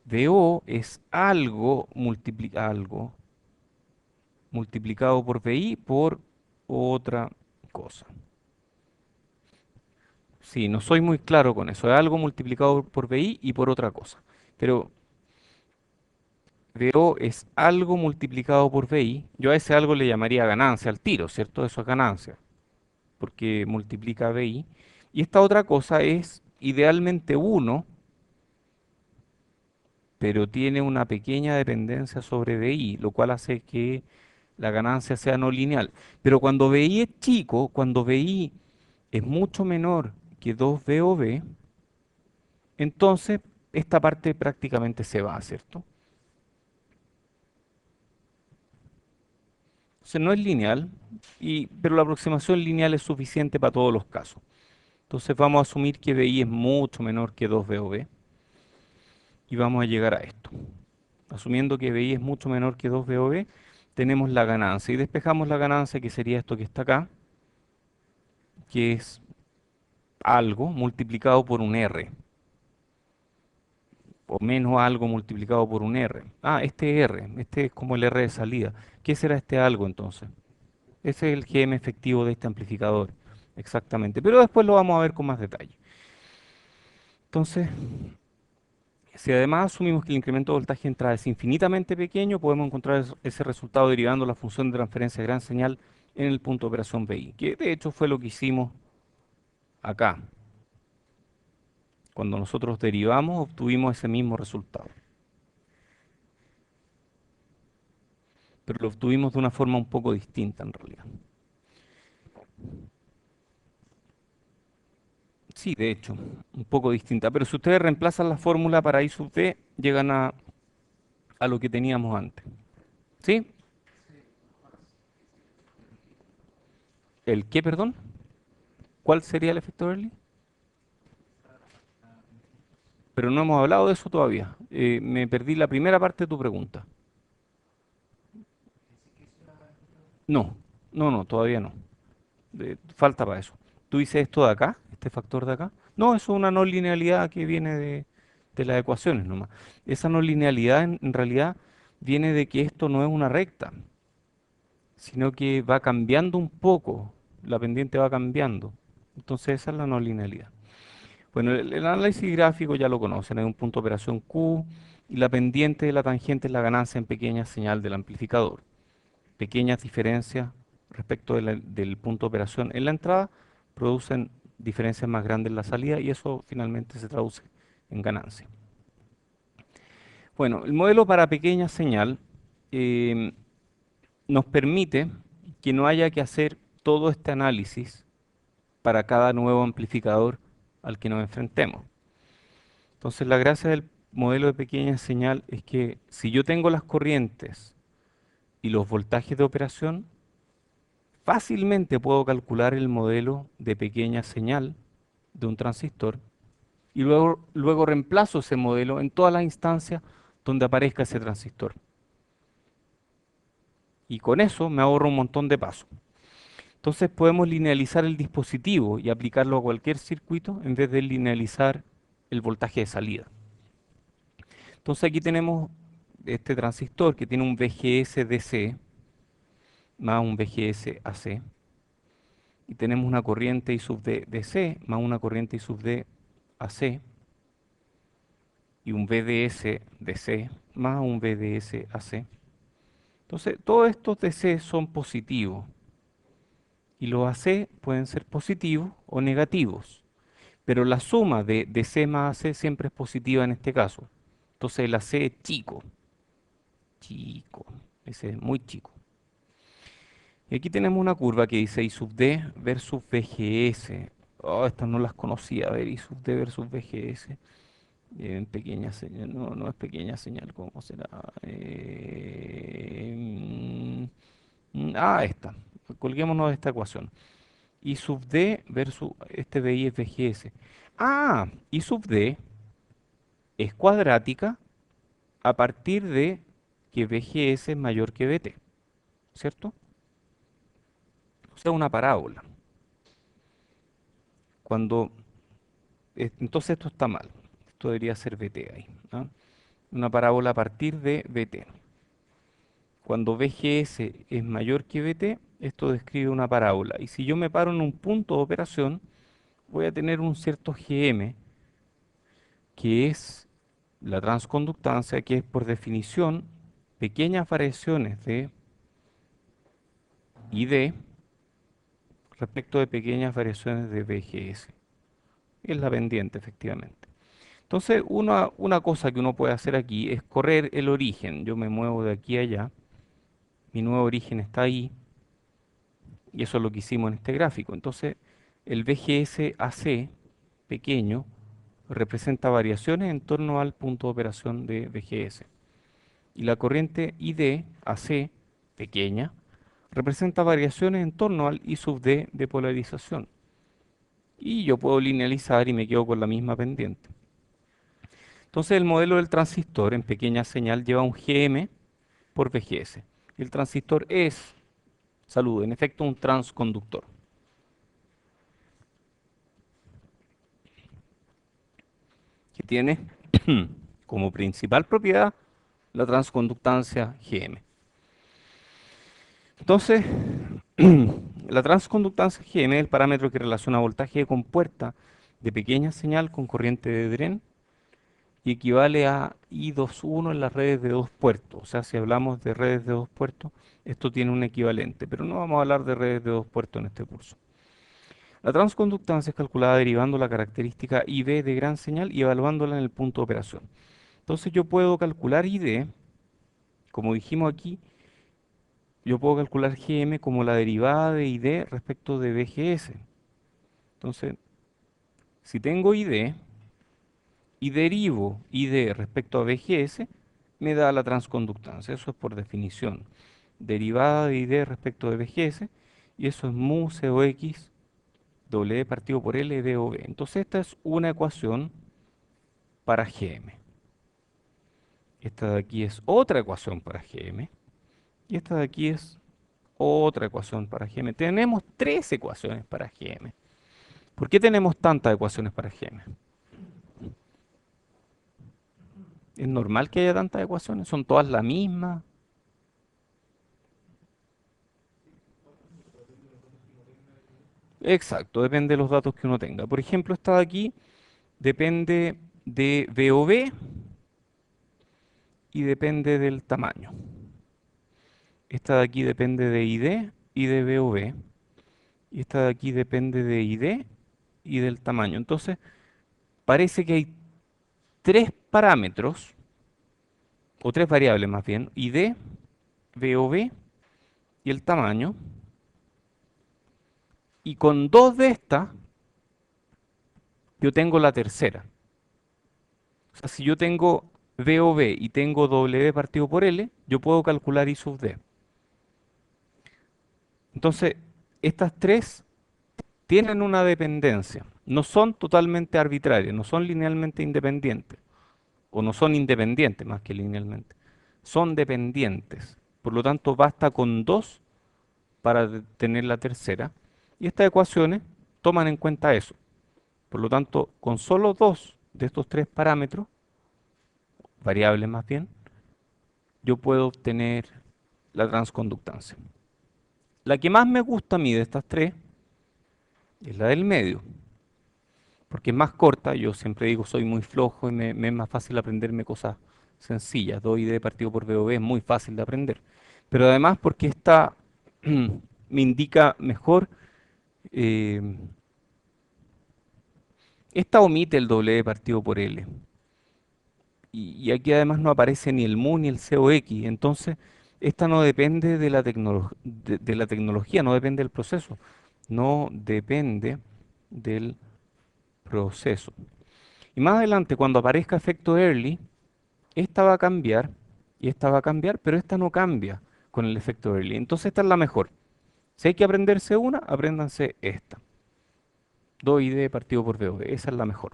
VO es algo multiplicado por VI por otra. cosa. Sí, no soy muy claro con eso. Es algo multiplicado por BI y por otra cosa. Pero BO es algo multiplicado por BI. Yo a ese algo le llamaría ganancia al tiro, ¿cierto? Eso es ganancia, porque multiplica BI. Y esta otra cosa es idealmente uno, pero tiene una pequeña dependencia sobre BI, lo cual hace que la ganancia sea no lineal. Pero cuando BI es chico, cuando BI es mucho menor que 2BOB, entonces esta parte prácticamente se va, ¿cierto? Entonces no es lineal, pero la aproximación lineal es suficiente para todos los casos. Entonces vamos a asumir que BI es mucho menor que 2BOB y vamos a llegar a esto. Asumiendo que BI es mucho menor que 2BOB, tenemos la ganancia y despejamos la ganancia, que sería esto que está acá, que es algo multiplicado por un R, o menos algo multiplicado por un R. Ah, este R, este es como el R de salida. ¿Qué será este algo entonces? Ese es el GM efectivo de este amplificador, exactamente. Pero después lo vamos a ver con más detalle. Entonces, si además asumimos que el incremento de voltaje de entrada es infinitamente pequeño, podemos encontrar ese resultado derivando la función de transferencia de gran señal en el punto de operación BI, que de hecho fue lo que hicimos acá. Cuando nosotros derivamos, obtuvimos ese mismo resultado, pero lo obtuvimos de una forma un poco distinta en realidad. Sí, de hecho, un poco distinta, pero si ustedes reemplazan la fórmula para I sub D, llegan a lo que teníamos antes. ¿Sí? ¿El qué, perdón? ¿Cuál sería el efecto Bernoulli? Pero no hemos hablado de eso todavía. Me perdí la primera parte de tu pregunta. No, no, todavía no. Falta para eso. ¿Tú dices esto de acá, este factor de acá? No, eso es una no linealidad que viene de las ecuaciones nomás. Esa no linealidad en realidad viene de que esto no es una recta, sino que va cambiando un poco, la pendiente va cambiando. Entonces esa es la no linealidad. Bueno, el análisis gráfico ya lo conocen, hay un punto de operación Q y la pendiente de la tangente es la ganancia en pequeña señal del amplificador. Pequeñas diferencias respecto del punto de operación en la entrada producen diferencias más grandes en la salida y eso finalmente se traduce en ganancia. Bueno, el modelo para pequeña señal eh, nos permite que no haya que hacer todo este análisis para cada nuevo amplificador al que nos enfrentemos. Entonces, la gracia del modelo de pequeña señal es que si yo tengo las corrientes y los voltajes de operación, fácilmente puedo calcular el modelo de pequeña señal de un transistor y luego reemplazo ese modelo en todas las instancias donde aparezca ese transistor. Y con eso me ahorro un montón de pasos. Entonces podemos linealizar el dispositivo y aplicarlo a cualquier circuito en vez de linealizar el voltaje de salida. Entonces aquí tenemos este transistor que tiene un VGS DC más un VGS AC y tenemos una corriente I sub D DC más una corriente I sub D AC y un VDS DC más un VDS AC. Entonces todos estos DC son positivos y los AC pueden ser positivos o negativos, pero la suma de DC más AC siempre es positiva en este caso. Entonces el AC es chico, chico, ese es muy chico. Y aquí tenemos una curva que dice I sub D versus VGS. Oh, estas no las conocía. A ver, I sub D versus VGS. En pequeña señal. No, no es pequeña señal. ¿Cómo será? Esta. Colguémonos de esta ecuación. I sub D versus este VI es VGS. I sub D es cuadrática a partir de que VGS es mayor que VT. ¿Cierto? O sea, una parábola. Cuando entonces esto está mal. Esto debería ser VT ahí, ¿ah? Una parábola a partir de VT. Cuando VGS es mayor que VT, esto describe una parábola. Y si yo me paro en un punto de operación, voy a tener un cierto GM, que es la transconductancia, que es por definición pequeñas variaciones de ID respecto de pequeñas variaciones de BGS. Es la pendiente, efectivamente. Entonces, una cosa que uno puede hacer aquí es correr el origen. Yo me muevo de aquí a allá, mi nuevo origen está ahí, y eso es lo que hicimos en este gráfico. Entonces, el BGS AC pequeño representa variaciones en torno al punto de operación de BGS. Y la corriente ID AC pequeña representa variaciones en torno al I sub D de polarización. Y yo puedo linealizar y me quedo con la misma pendiente. Entonces el modelo del transistor en pequeña señal lleva un GM por VGS. El transistor es, salud, en efecto un transconductor, que tiene como principal propiedad la transconductancia GM. Entonces, la transconductancia GM es el parámetro que relaciona voltaje de compuerta de pequeña señal con corriente de Dren y equivale a I21 en las redes de dos puertos. O sea, si hablamos de redes de dos puertos, esto tiene un equivalente, pero no vamos a hablar de redes de dos puertos en este curso. La transconductancia es calculada derivando la característica IB de gran señal y evaluándola en el punto de operación. Entonces yo puedo calcular ID, como dijimos aquí, yo puedo calcular GM como la derivada de ID respecto de BGS. Entonces, si tengo ID y derivo ID respecto a BGS, me da la transconductancia. Eso es por definición. Derivada de ID respecto de BGS, y eso es mu COX W partido por L de OB. Entonces esta es una ecuación para GM. Esta de aquí es otra ecuación para GM. Y esta de aquí es otra ecuación para GM. Tenemos tres ecuaciones para GM. ¿Por qué tenemos tantas ecuaciones para GM? ¿Es normal que haya tantas ecuaciones? ¿Son todas la misma? Exacto, depende de los datos que uno tenga. Por ejemplo, esta de aquí depende de VOB y depende del tamaño. Esta de aquí depende de ID y de VOB. Y esta de aquí depende de ID y del tamaño. Entonces, parece que hay tres parámetros, o tres variables más bien, ID, VOB y el tamaño. Y con dos de estas, yo tengo la tercera. O sea, si yo tengo VOB y tengo W partido por L, yo puedo calcular I sub D. Entonces, estas tres tienen una dependencia. No son totalmente arbitrarias, no son linealmente independientes, o no son independientes más que linealmente. Son dependientes. Por lo tanto, basta con dos para tener la tercera. Y estas ecuaciones toman en cuenta eso. Por lo tanto, con solo dos de estos tres parámetros, variables más bien, yo puedo obtener la transconductancia. La que más me gusta a mí de estas tres es la del medio, porque es más corta. Yo siempre digo, soy muy flojo y me es más fácil aprenderme cosas sencillas. 2ID partido por VOB es muy fácil de aprender. Pero además porque esta me indica mejor, eh, esta omite el W partido por L. Y aquí además no aparece ni el mu ni el COX. Entonces, esta no depende de la de la tecnología, no depende del proceso. No depende del proceso. Y más adelante, cuando aparezca efecto Early, esta va a cambiar y esta va a cambiar, pero esta no cambia con el efecto Early. Entonces esta es la mejor. Si hay que aprenderse una, apréndanse esta. 2ID partido por VOB. Esa es la mejor.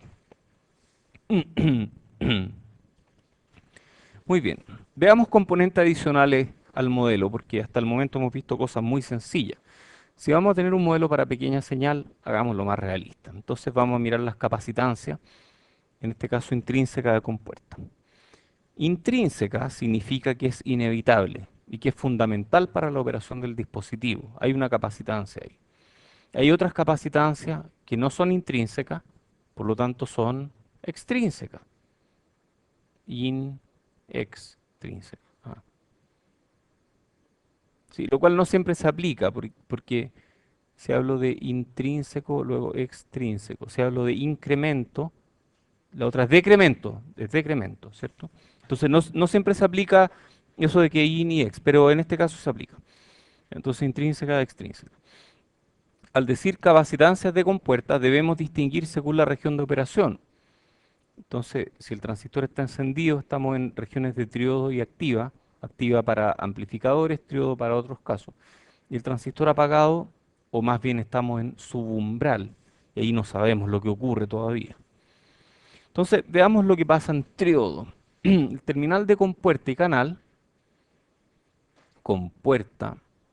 Muy bien. Veamos componentes adicionales al modelo, porque hasta el momento hemos visto cosas muy sencillas. Si vamos a tener un modelo para pequeña señal, hagámoslo más realista. Entonces vamos a mirar las capacitancias, en este caso intrínseca de compuerta. Intrínseca significa que es inevitable. y que es fundamental para la operación del dispositivo. Hay una capacitancia ahí. Hay otras capacitancias que no son intrínsecas, por lo tanto son extrínsecas. In, extrínseca. Sí, lo cual no siempre se aplica, porque si hablo de intrínseco, luego extrínseco. Si hablo de incremento, la otra es decremento, ¿cierto? Entonces no siempre se aplica eso de que in y ex, pero en este caso se aplica. Entonces intrínseca, extrínseca. Al decir capacitancias de compuertas, debemos distinguir según la región de operación. Entonces, si el transistor está encendido, estamos en regiones de triodo y activa, activa para amplificadores, triodo para otros casos. Y el transistor apagado, o más bien estamos en subumbral, y ahí no sabemos lo que ocurre todavía. Entonces, veamos lo que pasa en triodo. El terminal de compuerta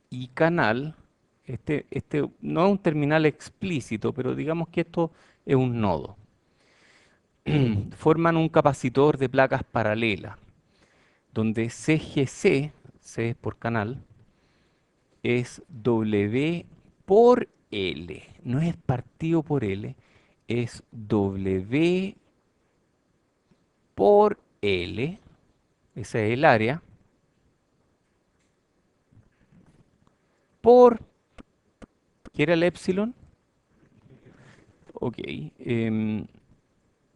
y canal, este no es un terminal explícito, pero digamos que esto es un nodo. Forman un capacitor de placas paralelas, donde CGC, C es por canal, es W por L. No es partido por L, es W por L. Esa es el área. Por, ¿qué era el epsilon? Ok.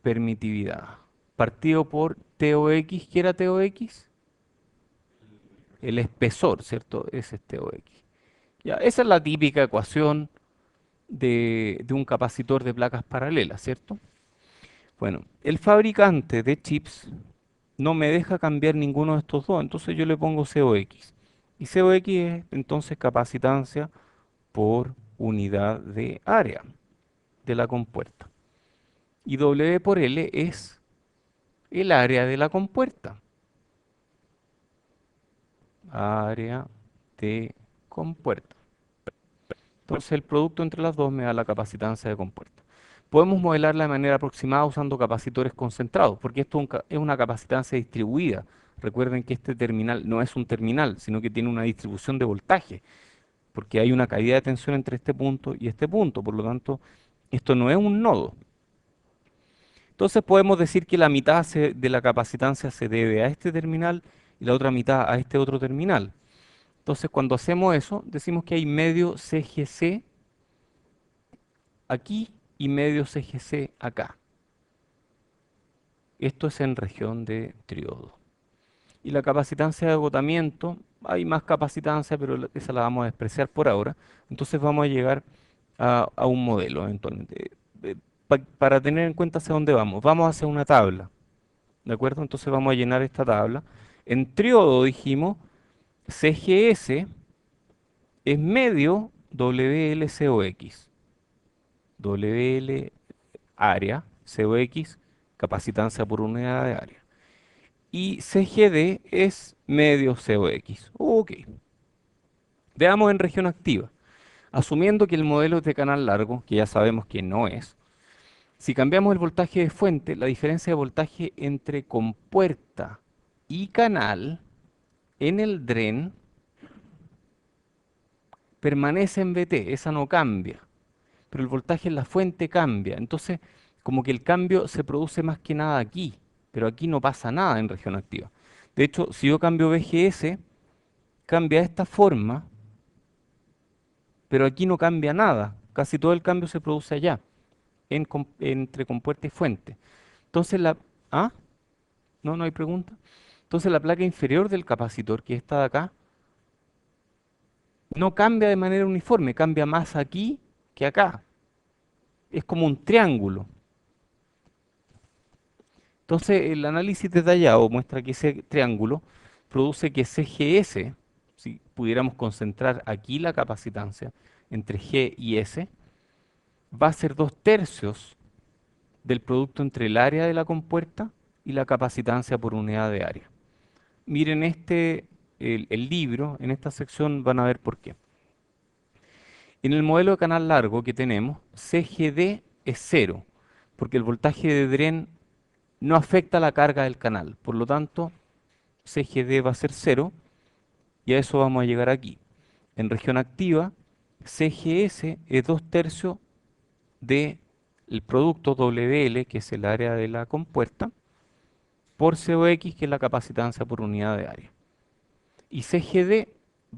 Permitividad. Partido por TOX, ¿qué era TOX? El espesor, ¿cierto? Ese es TOX. Ya, esa es la típica ecuación de un capacitor de placas paralelas, ¿cierto? Bueno, el fabricante de chips no me deja cambiar ninguno de estos dos, entonces yo le pongo COX. Y COX es entonces capacitancia por unidad de área de la compuerta. Y W por L es el área de la compuerta. Área de compuerta. Entonces el producto entre las dos me da la capacitancia de compuerta. Podemos modelarla de manera aproximada usando capacitores concentrados, porque esto es una capacitancia distribuida. Recuerden que este terminal no es un terminal, sino que tiene una distribución de voltaje, porque hay una caída de tensión entre este punto y este punto. Por lo tanto, esto no es un nodo. Entonces podemos decir que la mitad de la capacitancia se debe a este terminal y la otra mitad a este otro terminal. Entonces cuando hacemos eso, decimos que hay medio CGC aquí y medio CGC acá. Esto es en región de triodo. Y la capacitancia de agotamiento, hay más capacitancia, pero esa la vamos a despreciar por ahora. Entonces vamos a llegar a un modelo eventualmente. Para tener en cuenta hacia dónde vamos, vamos hacia una tabla, ¿de acuerdo? Entonces vamos a llenar esta tabla. En triodo dijimos, CGS es medio WLCOX. WL área, COX, capacitancia por unidad de área. Y CGD es medio COX. Ok. Veamos en región activa. Asumiendo que el modelo es de canal largo, que ya sabemos que no es, si cambiamos el voltaje de fuente, la diferencia de voltaje entre compuerta y canal en el DREN permanece en VT, esa no cambia, pero el voltaje en la fuente cambia. Entonces, como que el cambio se produce más que nada aquí, pero aquí no pasa nada en región activa. De hecho, si yo cambio VGS, cambia de esta forma, pero aquí no cambia nada. Casi todo el cambio se produce allá, entre compuerta y fuente. Entonces ¿Ah? No hay pregunta. Entonces la placa inferior del capacitor, que está de acá, no cambia de manera uniforme, cambia más aquí que acá. Es como un triángulo. Entonces el análisis detallado muestra que ese triángulo produce que CGS, si pudiéramos concentrar aquí la capacitancia entre G y S, va a ser 2/3 del producto entre el área de la compuerta y la capacitancia por unidad de área. Miren el libro, en esta sección van a ver por qué. En el modelo de canal largo que tenemos, CGD es cero, porque el voltaje de DREN no afecta la carga del canal. Por lo tanto, CGD va a ser cero Y a eso vamos a llegar aquí. En región activa, CGS es 2/3 del producto WL, que es el área de la compuerta, por COX, que es la capacitancia por unidad de área. Y CGD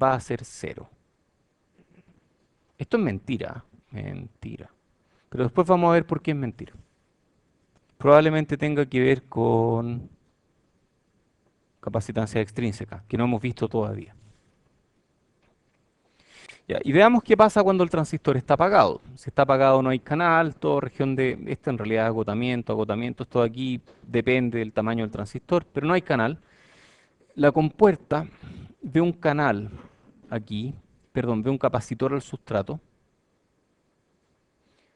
va a ser cero. Esto es mentira, mentira. Pero después vamos a ver por qué es mentira. Probablemente tenga que ver con capacitancia extrínseca, que no hemos visto todavía. Ya, y veamos qué pasa cuando el transistor está apagado. Si está apagado no hay canal, toda región de, esto en realidad es agotamiento, agotamiento, esto de aquí depende del tamaño del transistor, pero no hay canal. La compuerta ve un canal aquí, perdón, ve un capacitor al sustrato,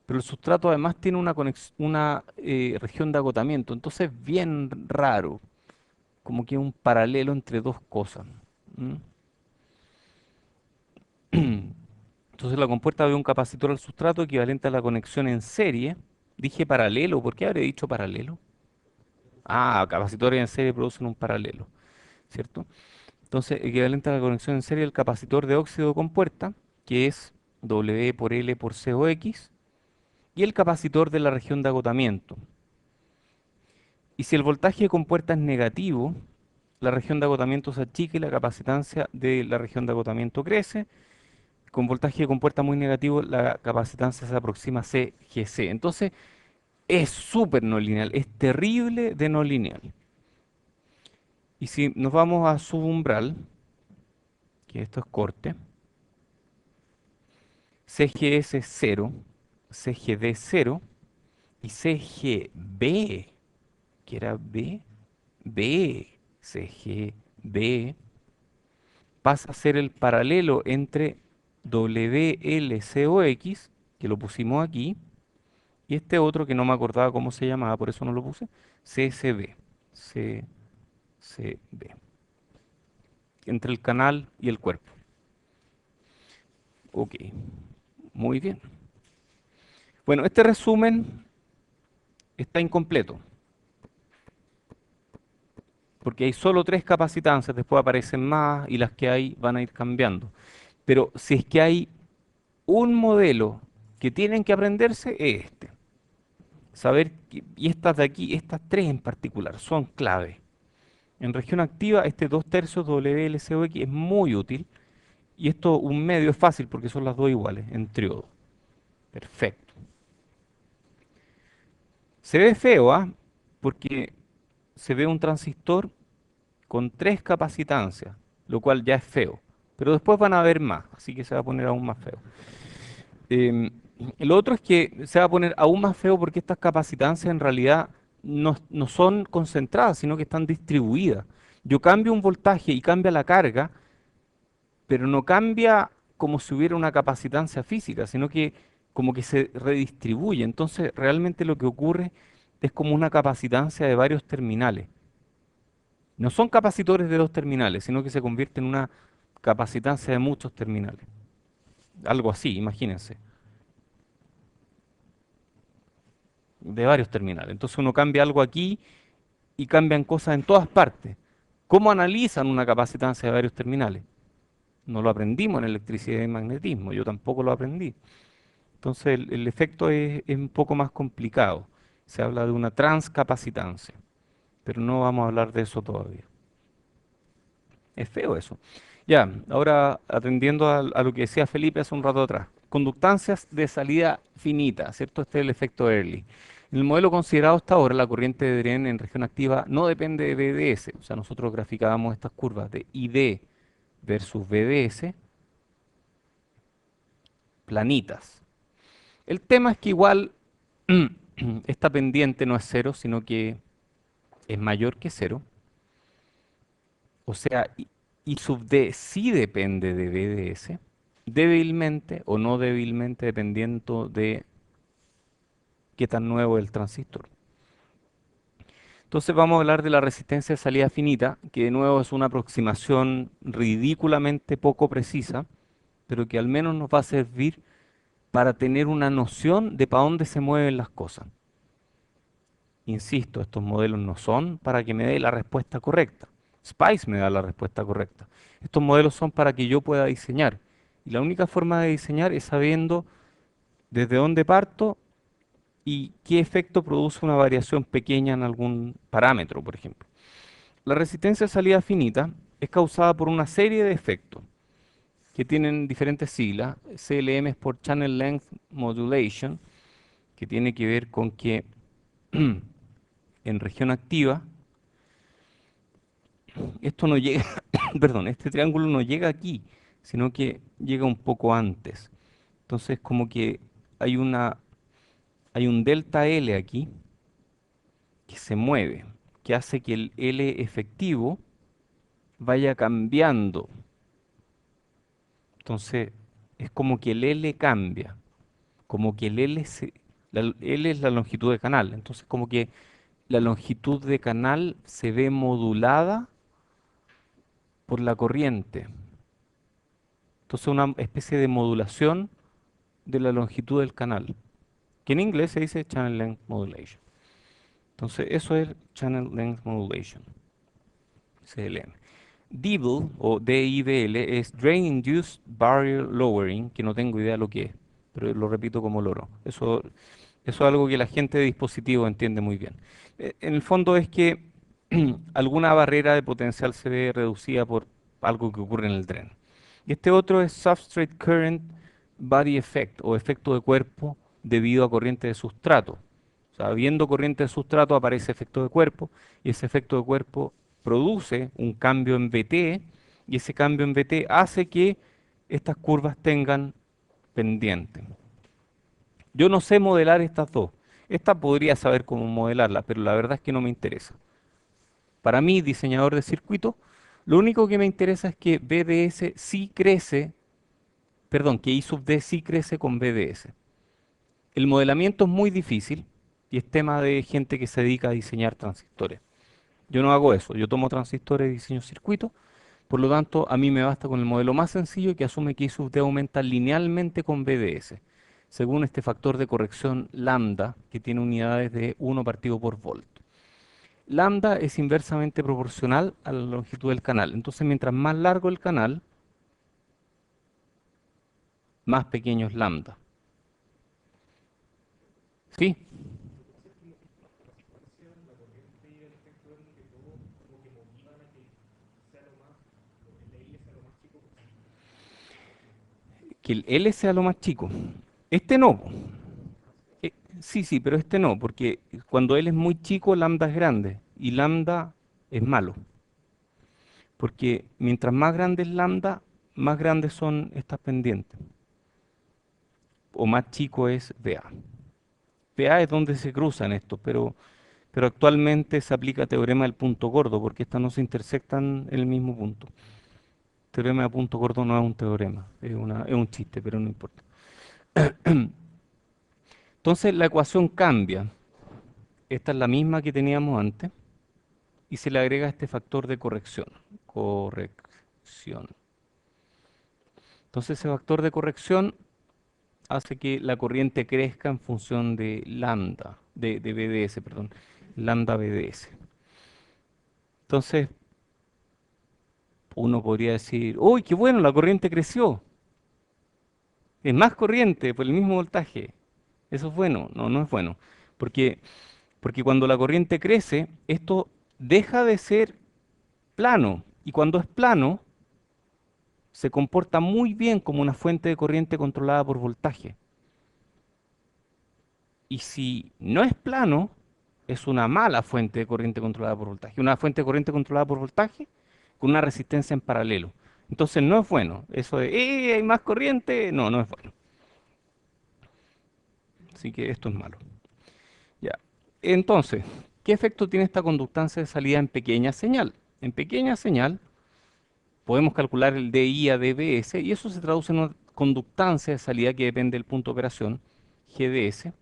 pero el sustrato además tiene una región de agotamiento, entonces es bien raro, como que un paralelo entre dos cosas. ¿M? Entonces la compuerta ve un capacitor al sustrato equivalente a la conexión en serie. Dije paralelo, ¿por qué habré dicho paralelo? Ah, capacitores en serie producen un paralelo, ¿cierto? Entonces, equivalente a la conexión en serie del capacitor de óxido de compuerta, que es W por L por COX, y el capacitor de la región de agotamiento. Y si el voltaje de compuerta es negativo, la región de agotamiento se achica y la capacitancia de la región de agotamiento crece. Con voltaje de compuerta muy negativo, la capacitancia se aproxima a CGC. Entonces, es súper no lineal, es terrible de no lineal. Y si nos vamos a subumbral, que esto es corte, CGS 0, CGD 0 y CGB, que era B, B, CGB, pasa a ser el paralelo entre WLCOX, que lo pusimos aquí, y este otro que no me acordaba cómo se llamaba, por eso no lo puse, CSB, CCB, entre el canal y el cuerpo. Ok, muy bien. Bueno, este resumen está incompleto, porque hay solo tres capacitanzas, después aparecen más y las que hay van a ir cambiando. Pero si es que hay un modelo que tienen que aprenderse, es este. Y estas de aquí, estas tres en particular, son clave. En región activa, este 2/3 WLCOX es muy útil. Y esto, un medio, es fácil porque son las dos iguales, en triodo. Perfecto. Se ve feo, ¿ah? Porque se ve un transistor con tres capacitancias, lo cual ya es feo. Pero después van a ver más, así que se va a poner aún más feo. Em, lo otro es que se va a poner aún más feo porque estas capacitancias en realidad no son concentradas, sino que están distribuidas. Yo cambio un voltaje y cambia la carga, pero no cambia como si hubiera una capacitancia física, sino que como que se redistribuye. Entonces, realmente lo que ocurre es como una capacitancia de varios terminales. No son capacitores de dos terminales, sino que se convierte en una capacitancia de muchos terminales. Algo así, imagínense, de varios terminales. Entonces uno cambia algo aquí y cambian cosas en todas partes. ¿Cómo analizan una capacitancia de varios terminales? No lo aprendimos en electricidad y magnetismo, yo tampoco lo aprendí. Entonces el efecto es un poco más complicado. Se habla de una transcapacitancia, pero no vamos a hablar de eso todavía. Es feo eso. Ya, ahora atendiendo a lo que decía Felipe hace un rato atrás. Conductancias de salida finita, ¿cierto? Este es el efecto Early. En el modelo considerado hasta ahora, la corriente de Dren en región activa no depende de BDS. O sea, nosotros graficábamos estas curvas de ID versus BDS planitas. El tema es que igual esta pendiente no es cero, sino que es mayor que cero. O sea, I sub D sí depende de BDS, débilmente o no débilmente, dependiendo de qué tan nuevo es el transistor. Entonces vamos a hablar de la resistencia de salida finita, que de nuevo es una aproximación ridículamente poco precisa, pero que al menos nos va a servir para tener una noción de para dónde se mueven las cosas. Insisto, estos modelos no son para que me dé la respuesta correcta, Spice me da la respuesta correcta. Estos modelos son para que yo pueda diseñar. Y la única forma de diseñar es sabiendo desde dónde parto y qué efecto produce una variación pequeña en algún parámetro, por ejemplo. La resistencia a salida finita es causada por una serie de efectos que tienen diferentes siglas. CLM es por Channel Length Modulation, que tiene que ver con que en región activa, esto no llega, perdón, este triángulo no llega aquí, sino que llega un poco antes. Entonces, como que hay hay un delta L aquí que se mueve, que hace que el L efectivo vaya cambiando. Entonces, es como que el L cambia, como que el la L es la longitud de canal, entonces como que la longitud de canal se ve modulada por la corriente. Entonces, una especie de modulación de la longitud del canal, que en inglés se dice Channel Length Modulation. Entonces, eso es Channel Length Modulation, CLM. DIBL o DIBL es Drain Induced Barrier Lowering, que no tengo idea lo que es, pero lo repito como loro. Eso es algo que la gente de dispositivo entiende muy bien. En el fondo es que alguna barrera de potencial se ve reducida por algo que ocurre en el tren. Y este otro es Substrate Current Body Effect o efecto de cuerpo debido a corriente de sustrato. O sea, habiendo corriente de sustrato aparece efecto de cuerpo y ese efecto de cuerpo produce un cambio en VT y ese cambio en VT hace que estas curvas tengan pendiente. Yo no sé modelar estas dos. Esta podría saber cómo modelarla, pero la verdad es que no me interesa. Para mí, diseñador de circuito, lo único que me interesa es que BDS sí crece, perdón, que I sub D sí crece con BDS. El modelamiento es muy difícil y es tema de gente que se dedica a diseñar transistores. Yo no hago eso, yo tomo transistores y diseño circuitos, por lo tanto a mí me basta con el modelo más sencillo que asume que I sub D aumenta linealmente con BDS, según este factor de corrección lambda que tiene unidades de 1 partido por volt. Lambda es inversamente proporcional a la longitud del canal, entonces mientras más largo el canal, más pequeño es lambda. ¿Sí? Que el L sea lo más chico. Este no. Sí, sí, pero este no, porque cuando L es muy chico, lambda es grande y lambda es malo. Porque mientras más grande es lambda, más grandes son estas pendientes. O más chico es BA. BA es donde se cruzan estos, pero actualmente se aplica teorema del punto gordo, porque estas no se intersectan en el mismo punto. Teorema de punto gordo no es un teorema, es un chiste, pero no importa. Entonces la ecuación cambia. Esta es la misma que teníamos antes y se le agrega este factor de corrección. Corrección. Entonces ese factor de corrección hace que la corriente crezca en función de lambda, de BDS, perdón, lambda BDS. Entonces uno podría decir, uy, qué bueno, la corriente creció. Es más corriente por el mismo voltaje. Eso es bueno. No, no es bueno. Porque, porque cuando la corriente crece, esto deja de ser plano. Y cuando es plano, se comporta muy bien como una fuente de corriente controlada por voltaje. Y si no es plano, es una mala fuente de corriente controlada por voltaje. Una fuente de corriente controlada por voltaje con una resistencia en paralelo. Entonces no es bueno. Eso de, hay más corriente! No, no es bueno. Así que esto es malo. Ya. Entonces, ¿qué efecto tiene esta conductancia de salida en pequeña señal? En pequeña señal podemos calcular el DI a dBs y eso se traduce en una conductancia de salida que depende del punto de operación, GDS.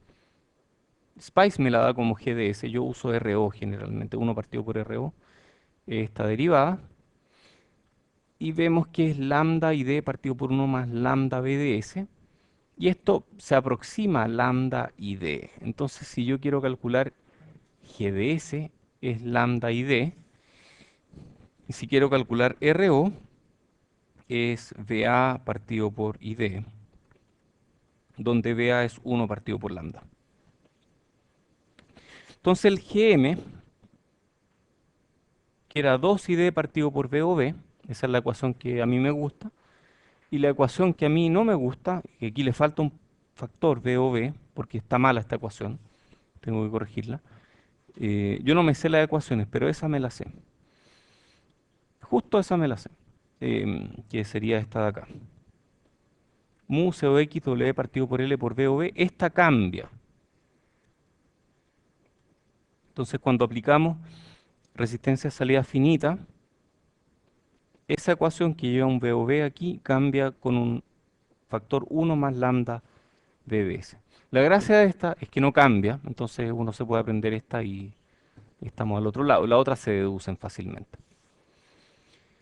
Spice me la da como GDS, yo uso RO generalmente, 1 partido por RO, esta derivada. Y vemos que es lambda y D partido por 1 más lambda BDS. Y esto se aproxima a lambda y D. Entonces, si yo quiero calcular GDS, es lambda y D. Y si quiero calcular RO, es VA partido por ID, donde VA es 1 partido por lambda. Entonces el GM, que era 2ID partido por VOV, esa es la ecuación que a mí me gusta, y la ecuación que a mí no me gusta, que aquí le falta un factor VOV, porque está mala esta ecuación, tengo que corregirla. Yo no me sé las ecuaciones, pero esa me la sé. Justo esa me la sé, que sería esta de acá. Mu COX W partido por L por VOV, esta cambia. Entonces cuando aplicamos resistencia a salida finita, esa ecuación que lleva un VOV aquí cambia con un factor 1 más lambda VBS. La gracia de esta es que no cambia, entonces uno se puede aprender esta y estamos al otro lado. Las otras se deducen fácilmente.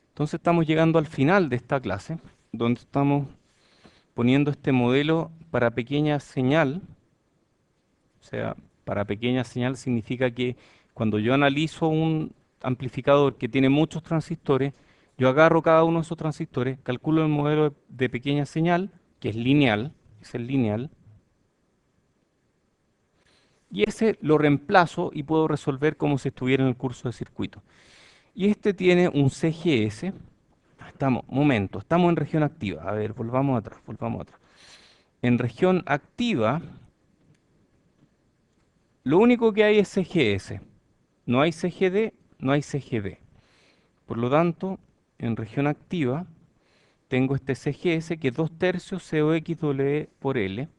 Entonces estamos llegando al final de esta clase, donde estamos poniendo este modelo para pequeña señal. O sea, para pequeña señal significa que cuando yo analizo un amplificador que tiene muchos transistores, yo agarro cada uno de esos transistores, calculo el modelo de pequeña señal, que es lineal, es el lineal, y ese lo reemplazo y puedo resolver como si estuviera en el curso de circuito. Y este tiene un CGS. Estamos en región activa. A ver, volvamos atrás, volvamos atrás. En región activa, lo único que hay es CGS. No hay CGD, no hay CGB. Por lo tanto, en región activa tengo este CGS que es 2 tercios COXW por L.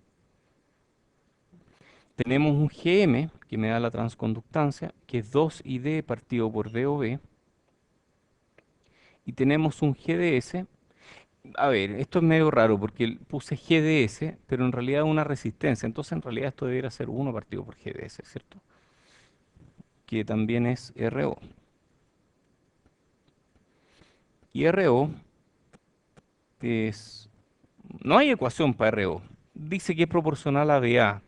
Tenemos un GM que me da la transconductancia, que es 2ID partido por VOV. Y tenemos un GDS. A ver, esto es medio raro porque puse GDS, pero en realidad es una resistencia. Entonces en realidad esto debería ser 1 partido por GDS, ¿cierto? Que también es RO. Y RO es... No hay ecuación para RO. Dice que es proporcional a VA,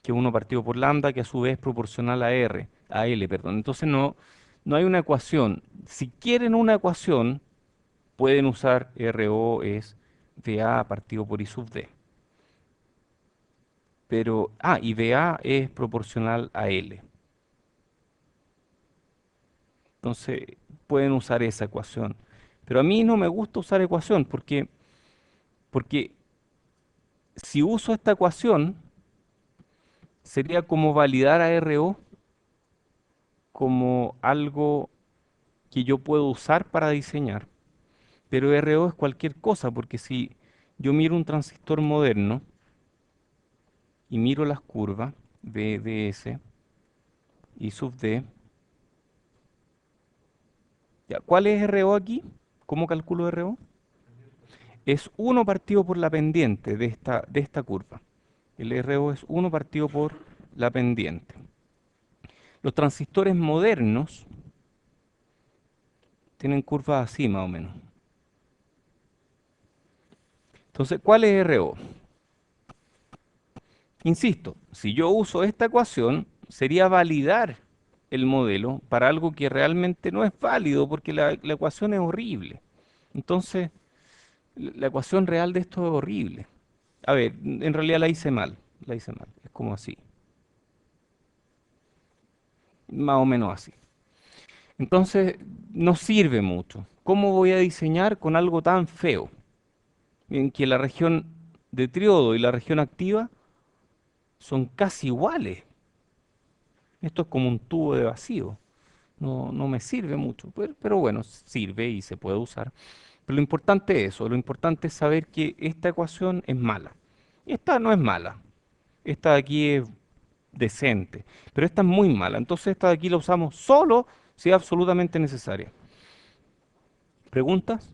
que es 1 partido por lambda, que a su vez es proporcional a L, perdón. Entonces no hay una ecuación. Si quieren una ecuación, pueden usar RO es VA partido por I sub D. Pero, y VA es proporcional a L. Entonces, pueden usar esa ecuación. Pero a mí no me gusta usar ecuación porque si uso esta ecuación, sería como validar a RO como algo que yo puedo usar para diseñar. Pero RO es cualquier cosa, porque si yo miro un transistor moderno y miro las curvas VDS y sub D, ya, ¿cuál es RO aquí? ¿Cómo calculo RO? Es 1 partido por la pendiente de esta curva. El RO es 1 partido por la pendiente. Los transistores modernos tienen curvas así más o menos. Entonces, ¿cuál es RO? Insisto, si yo uso esta ecuación, sería validar el modelo para algo que realmente no es válido porque la ecuación es horrible. Entonces, la ecuación real de esto es horrible. A ver, en realidad la hice mal, es como así, más o menos así. Entonces, no sirve mucho. ¿Cómo voy a diseñar con algo tan feo? En que la región de triodo y la región activa son casi iguales. Esto es como un tubo de vacío. No me sirve mucho, pero bueno, sirve y se puede usar. Pero lo importante es eso, lo importante es saber que esta ecuación es mala. Esta no es mala, esta de aquí es decente, pero esta es muy mala. Entonces esta de aquí la usamos solo si es absolutamente necesaria. ¿Preguntas?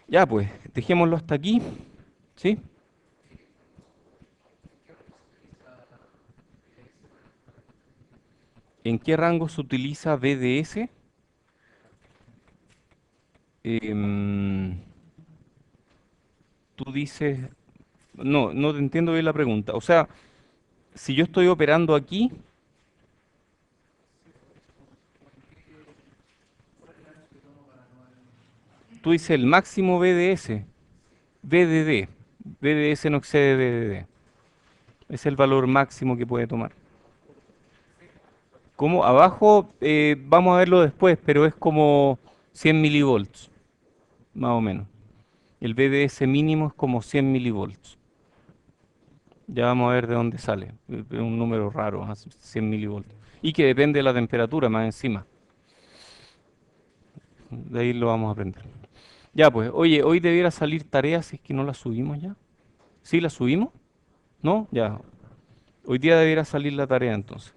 Ya pues, dejémoslo hasta aquí, ¿sí? ¿En qué rango se utiliza BDS? Em, Tú dices, no te entiendo bien la pregunta. O sea, si yo estoy operando aquí, Tú dices el máximo VDS, VDD. VDS no excede VDD. Es el valor máximo que puede tomar. Como abajo, vamos a verlo después, pero es como 100 milivolts, más o menos. El VDS mínimo es como 100 milivolts. Ya vamos a ver de dónde sale. Es un número raro, 100 milivolts. Y que depende de la temperatura más encima. De ahí lo vamos a aprender. Ya pues, oye, hoy debiera salir tarea si es que no la subimos ya. ¿Sí la subimos? ¿No? Ya. Hoy día debiera salir la tarea entonces.